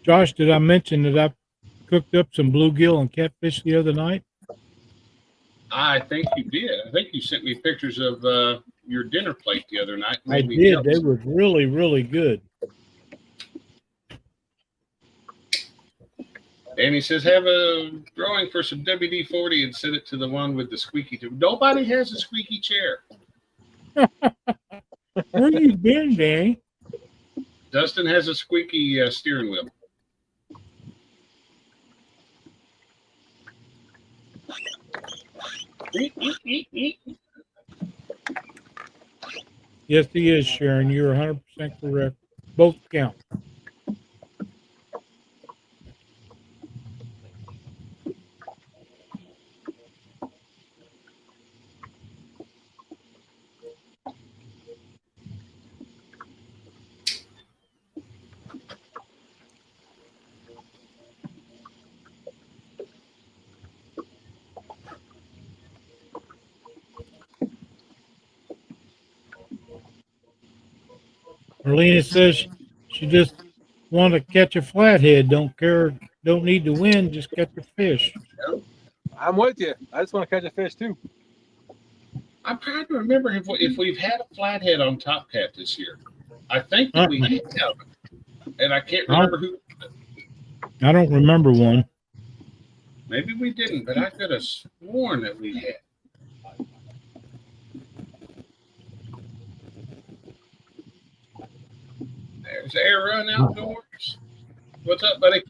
Josh, did I mention that I cooked up some bluegill and catfish the other night? I think you did. I think you sent me pictures of your dinner plate the other night. I did. They were really, really good. And he says, have a drawing for some WD-40 and send it to the one with the squeaky chair. Nobody has a squeaky chair. Where you been, Danny? Dustin has a squeaky steering wheel. Yes, he is, Sharon. You're 100% correct. Both count. Marlena says she just want to catch a flathead. Don't care. Don't need to win. Just catch a fish. I'm with you. I just want to catch a fish too. I'm trying to remember if we've had a flathead on Top Cat this year. I think that we have, and I can't remember who. I don't remember one. Maybe we didn't, but I could have sworn that we had. There's Air Run Outdoors. What's up, buddy?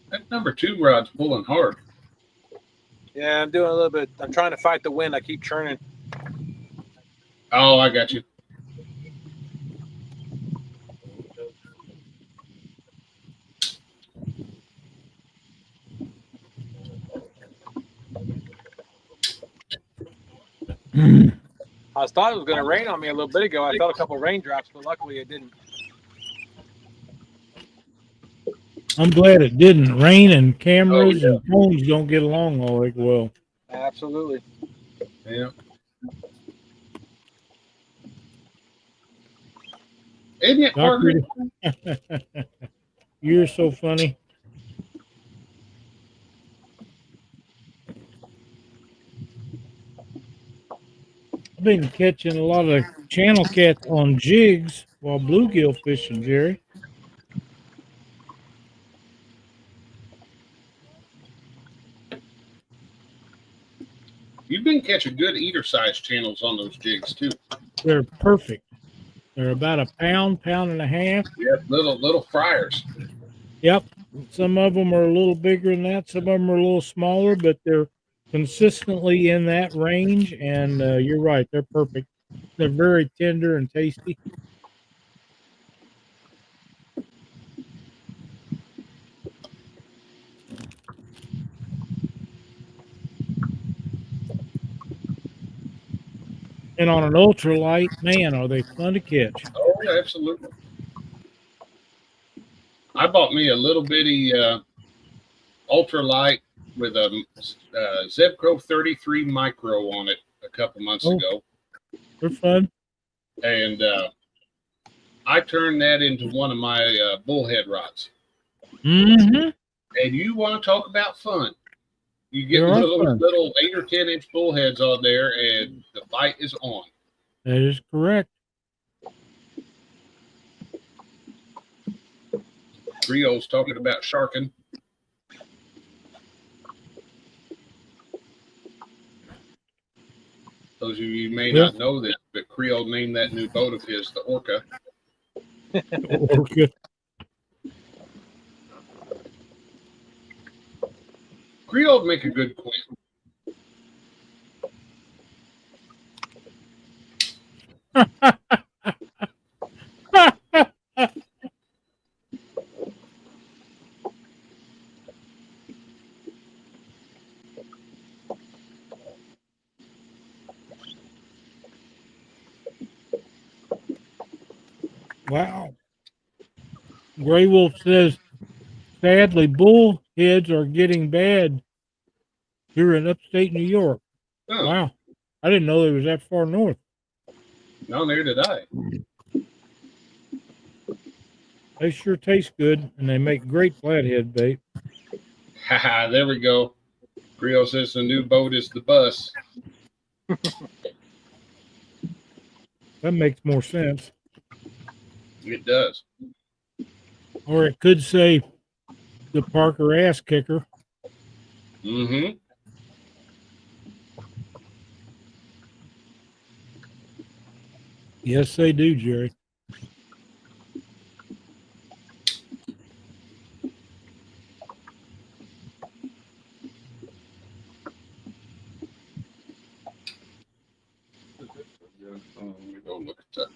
That number 2 rod's pulling hard. Yeah, I'm doing a little bit. I'm trying to fight the wind. I keep churning. Oh, I got you. I thought it was going to rain on me a little bit ago. I felt a couple raindrops, but luckily it didn't. I'm glad it didn't. Rain and cameras and phones don't get along all that well. Absolutely. Yeah. Isn't it, Margaret? You're so funny. I've been catching a lot of channel cats on jigs while bluegill fishing, Jerry. You've been catching good eater-sized channels on those jigs, too. They're perfect. They're about a pound, pound and a half. Yep, little fryers. Yep. Some of them are a little bigger than that. Some of them are a little smaller, but they're consistently in that range. And you're right. They're perfect. They're very tender and tasty. And on an ultralight, man, are they fun to catch. Oh, absolutely. I bought me a little bitty ultralight with a Zebco 33 micro on it a couple months ago. They're fun. And I turned that into one of my bullhead rods. Mm-hmm. And you want to talk about fun. You get little 8 or 10 inch bullheads on there, and the fight is on. That is correct. Trio's talking about sharking. Those of you may Yeah. not know this, but Creole named that new boat of his the Orca. Orca. Creole would make a good queen. Wow. Gray Wolf says, sadly, bullheads are getting bad here in upstate New York. Oh, Wow. I didn't know they was that far north. no, neither did I. They sure taste good, and they make great flathead bait. Haha, there we go. Creole says the new boat is the bus. That makes more sense. It does. Or it could say the Parker ass kicker. Mm-hmm. Yes, they do, Jerry. Let me go look at that.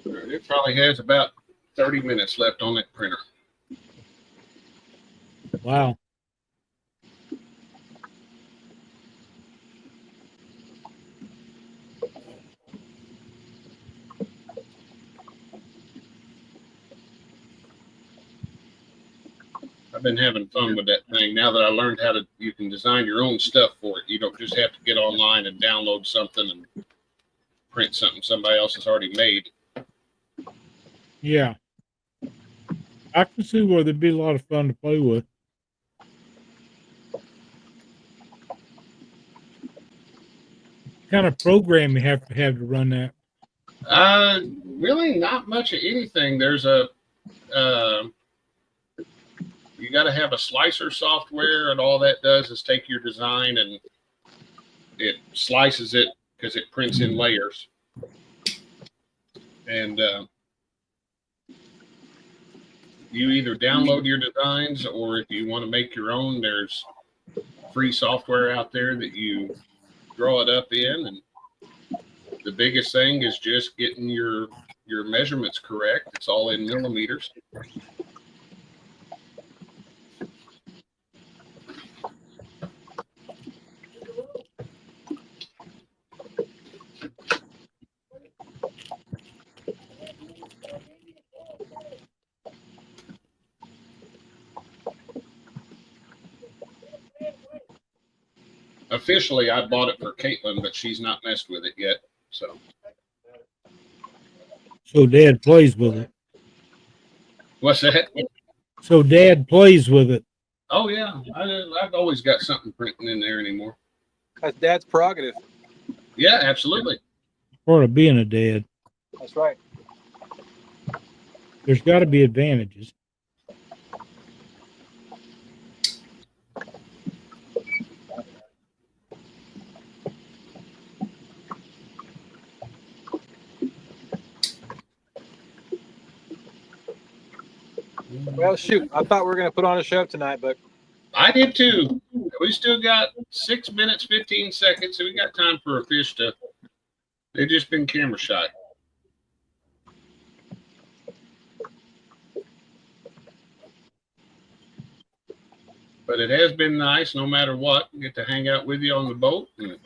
It probably has about 30 minutes left on that printer. Wow. I've been having fun with that thing now that I learned how to. You can design your own stuff for it. You don't just have to get online and download something and print something somebody else has already made. Yeah. I can see where there'd be a lot of fun to play with. What kind of program you have to run that? Really not much of anything. There's a you got to have a slicer software, and all that does is take your design and it slices it because it prints in layers. And you either download your designs, or if you want to make your own, there's free software out there that you draw it up in. And the biggest thing is just getting your measurements correct. It's all in millimeters. Officially, I bought it for Caitlin, but she's not messed with it yet. So Dad plays with it. what's that? So Dad plays with it. Oh yeah, I've always got something printing in there anymore. That's Dad's prerogative. Yeah, absolutely. Part of being a dad. That's right. There's got to be advantages. Well, shoot, I thought we were going to put on a show tonight, but I did too. We still got 6 minutes, 15 seconds, so we got time for a fish to. They've just been camera shy. But it has been nice, no matter what. Get to hang out with you on the boat and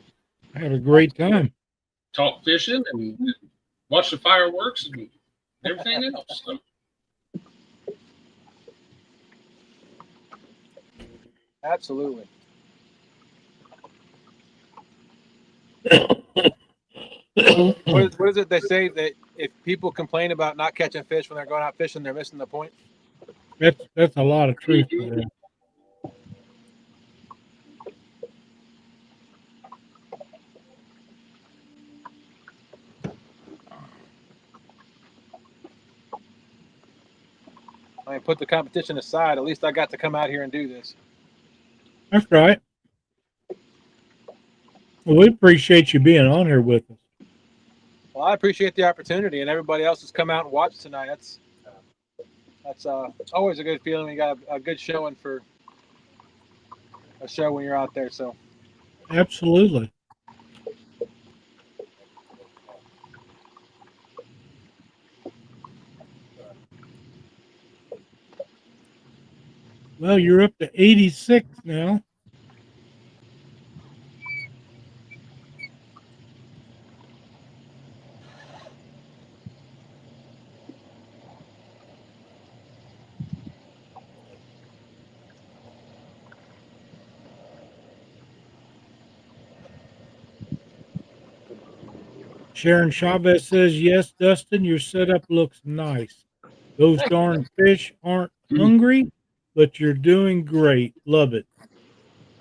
I had a great time. talk fishing and watch the fireworks and everything else. So, absolutely. What is it they say that if people complain about not catching fish when they're going out fishing, they're missing the point? That's a lot of truth to that. I put the competition aside. At least I got to come out here and do this. That's right. Well, we appreciate you being on here with us. Well, I appreciate the opportunity, and everybody else has come out and watched tonight. That's always a good feeling. You got a good showing for a show when you're out there. So Absolutely. Well, you're up to 86 now. Sharon Chavez says, yes, Dustin, your setup looks nice. Those darn fish aren't hungry, but you're doing great. Love it.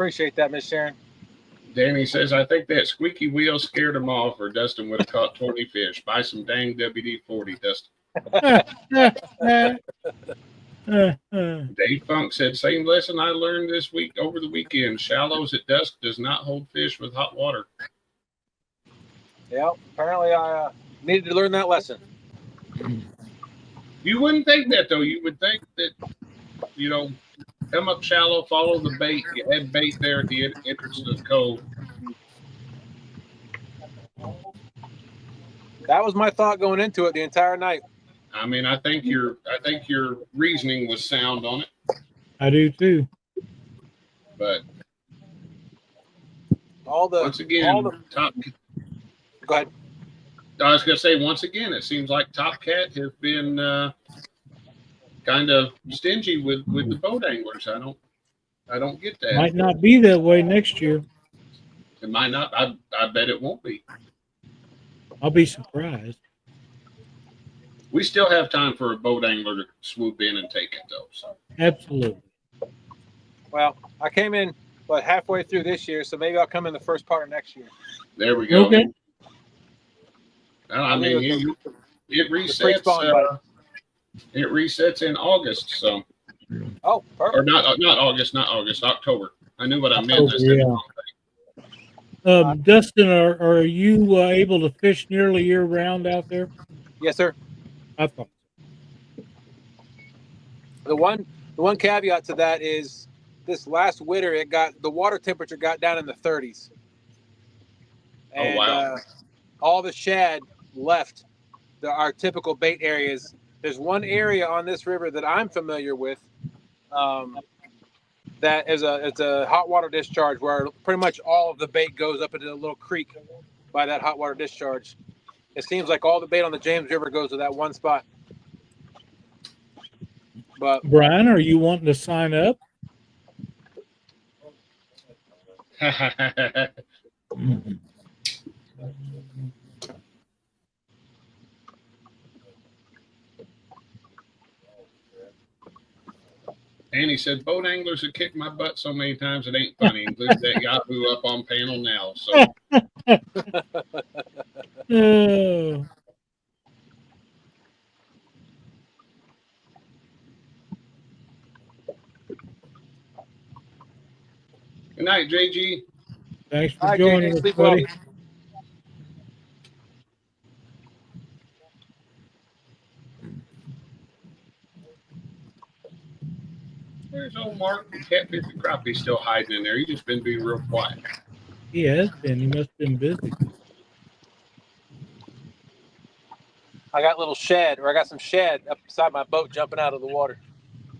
appreciate that, Miss Sharon. Danny says, I think that squeaky wheel scared him off, or Dustin would have caught 20 fish. Buy some dang WD-40, Dustin. Dave Funk said, same lesson I learned this week over the weekend. Shallows at dusk does not hold fish with hot water. Yeah, apparently I needed to learn that lesson. You wouldn't think that, though. You would think that, you know, come up shallow, follow the bait. You had bait there at the entrance to the cove. That was my thought going into it the entire night. I mean, I think your reasoning was sound on it. I do too. But Go ahead. I was going to say, once again, it seems like Top Cat has been kind of stingy with the boat anglers. I don't get that. Might not be that way next year. It might not. I bet it won't be. I'll be surprised. We still have time for a boat angler to swoop in and take it, though. So. Absolutely. Well, I came in halfway through this year, so maybe I'll come in the first part of next year. There we go. Okay. Well, I mean, it resets. It resets in August, so. Oh, perfect. Or not August, October. I knew what I meant. Dustin, are you able to fish nearly year round out there? Yes, sir. I thought so. The one caveat to that is this last winter the water temperature got down in the 30s. And, oh wow! All the shad left our typical bait areas. There's one area on this river that I'm familiar with. That is it's a hot water discharge where pretty much all of the bait goes up into a little creek by that hot water discharge. It seems like all the bait on the James River goes to that one spot. But Brian, are you wanting to sign up? Annie said, boat anglers have kicked my butt so many times it ain't funny. Include that Yahoo up on panel now. So. Good night, JG. Thanks for joining us, buddy. Where's old Mark? Catfish and crappie still hiding in there. He's just been being real quiet. He has been. He must have been busy. I got some shad up beside my boat jumping out of the water.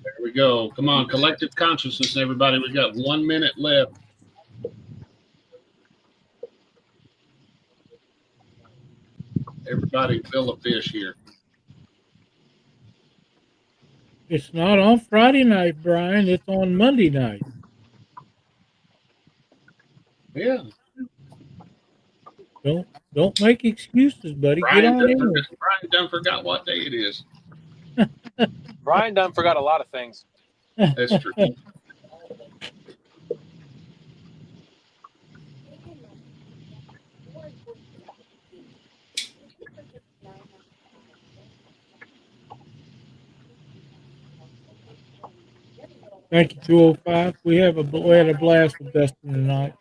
There we go. Come on, collective consciousness, everybody. We got 1 minute left. Everybody fill a fish here. It's not on Friday night, Brian. It's on Monday night. Yeah. Don't make excuses, buddy. Get on in. Brian done forgot what day it is. Brian done forgot a lot of things. That's true. Thank you, 205. We had a blast with Dustin tonight.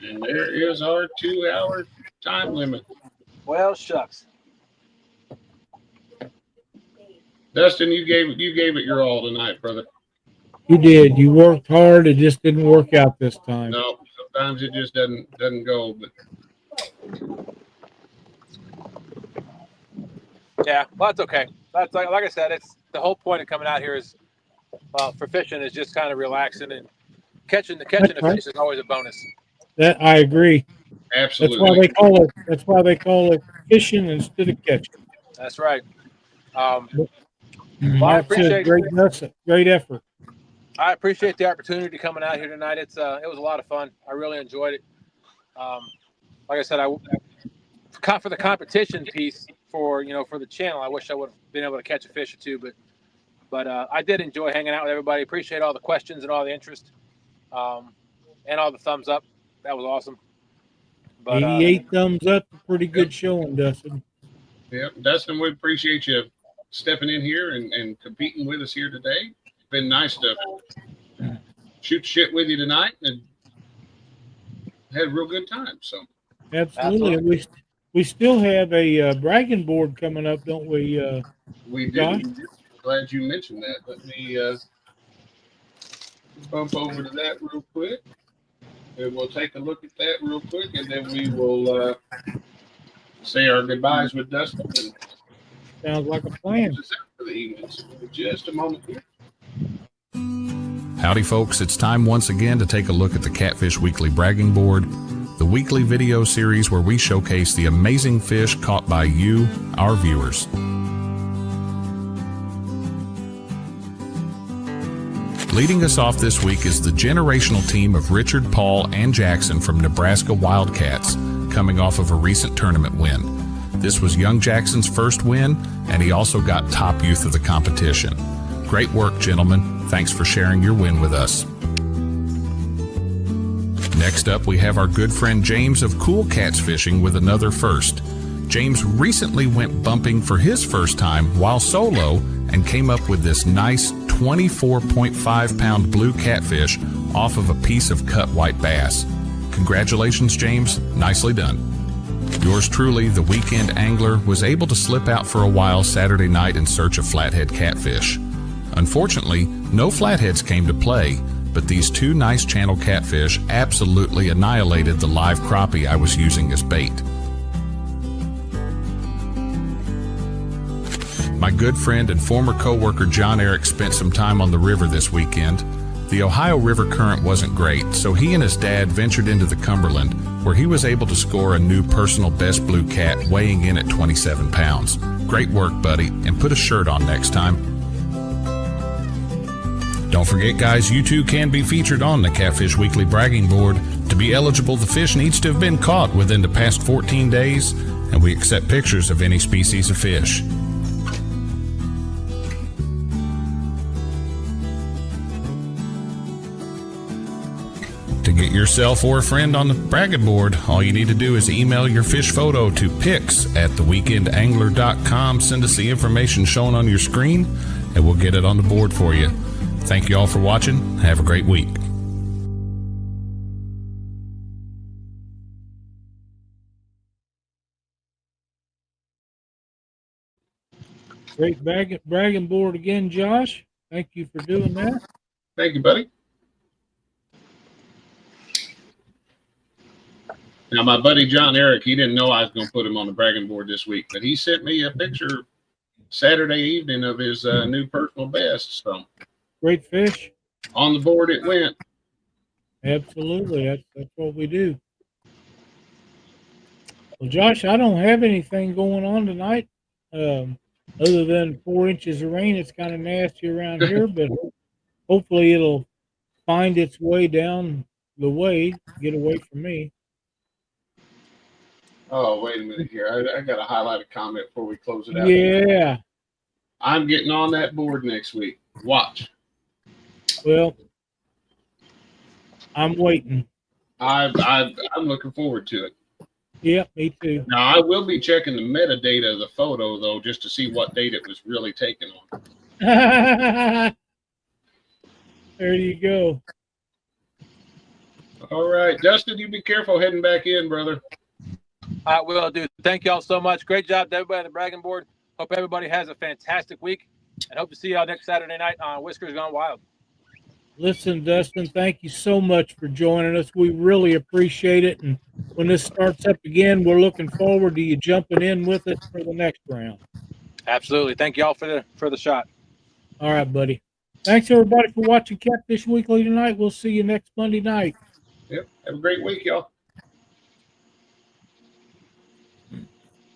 And there is our 2-hour time limit. Well, shucks. Dustin, you gave it your all tonight, brother. You did. You worked hard. It just didn't work out this time. No, sometimes it just doesn't go. But Yeah, well, that's okay. That's like I said, it's the whole point of coming out here is for fishing is just kind of relaxing and catching the right. fish is always a bonus. That I agree. absolutely, That's why they call it fishing instead of catching. That's right. Well, I appreciate great effort. I appreciate the opportunity coming out here tonight. It was a lot of fun. I really enjoyed it. Like I said, for the competition piece for the channel, I wish I would have been able to catch a fish or two, but I did enjoy hanging out with everybody. Appreciate all the questions and all the interest, and all the thumbs up. That was awesome. But 88 thumbs up, pretty good showing, Dustin. Yeah, Dustin, we appreciate you stepping in here and competing with us here today. It's been nice to shoot shit with you tonight and had a real good time. So absolutely. We still have a bragging board coming up, don't we? We Josh? do. Glad you mentioned that. Let me bump over to that real quick. And we'll take a look at that real quick, and then we will say our goodbyes with Dustin. Sounds like a plan. For the evening. So just a moment here. Howdy, folks. It's time once again to take a look at the Catfish Weekly Bragging Board, the weekly video series where we showcase the amazing fish caught by you, our viewers. Leading us off this week is the generational team of Richard, Paul, and Jackson from Nebraska Wildcats, coming off of a recent tournament win. This was young Jackson's first win, and he also got top youth of the competition. Great work, gentlemen. Thanks for sharing your win with us. Next up, we have our good friend James of Cool Cats Fishing with another first. James recently went bumping for his first time while solo and came up with this nice 24.5-pound blue catfish off of a piece of cut white bass. Congratulations, James. Nicely done. Yours truly, the weekend angler, was able to slip out for a while Saturday night in search of flathead catfish. Unfortunately, no flatheads came to play, but these two nice channel catfish absolutely annihilated the live crappie I was using as bait. My good friend and former co-worker John Eric spent some time on the river this weekend. The Ohio River current wasn't great, so he and his dad ventured into the Cumberland, where he was able to score a new personal best blue cat weighing in at 27 pounds. Great work, buddy, and put a shirt on next time. Don't forget, guys, you too can be featured on the Catfish Weekly Bragging Board. To be eligible, the fish needs to have been caught within the past 14 days, and we accept pictures of any species of fish. To get yourself or a friend on the bragging board, all you need to do is email your fish photo to pics@theweekendangler.com. Send us the information shown on your screen, and we'll get it on the board for you. Thank you all for watching. Have a great week. Great bragging board again, Josh. Thank you for doing that. Thank you, buddy. Now, my buddy John Eric, he didn't know I was going to put him on the bragging board this week, but he sent me a picture Saturday evening of his new personal best. So great fish. On the board it went. Absolutely. That's what we do. Well, Josh, I don't have anything going on tonight other than 4 inches of rain. It's kind of nasty around here, but hopefully it'll find its way down the way. Get away from me. Oh, wait a minute here. I got to highlight a comment before we close it out. Yeah. I'm getting on that board next week. Watch. Well, I'm waiting. I'm looking forward to it. Yep, me too. Now, I will be checking the metadata of the photo, though, just to see what date it was really taken on. There you go. All right. Dustin, you be careful heading back in, brother. I will do. Thank y'all so much. Great job to everybody on the bragging board. Hope everybody has a fantastic week, and hope to see y'all next Saturday night on Whiskers Gone Wild. Listen, Dustin, thank you so much for joining us. We really appreciate it. And when this starts up again, we're looking forward to you jumping in with us for the next round. Absolutely. Thank y'all for the shot. All right, buddy. Thanks, everybody, for watching Catfish Weekly tonight. We'll see you next Monday night. Yep. Have a great week, y'all.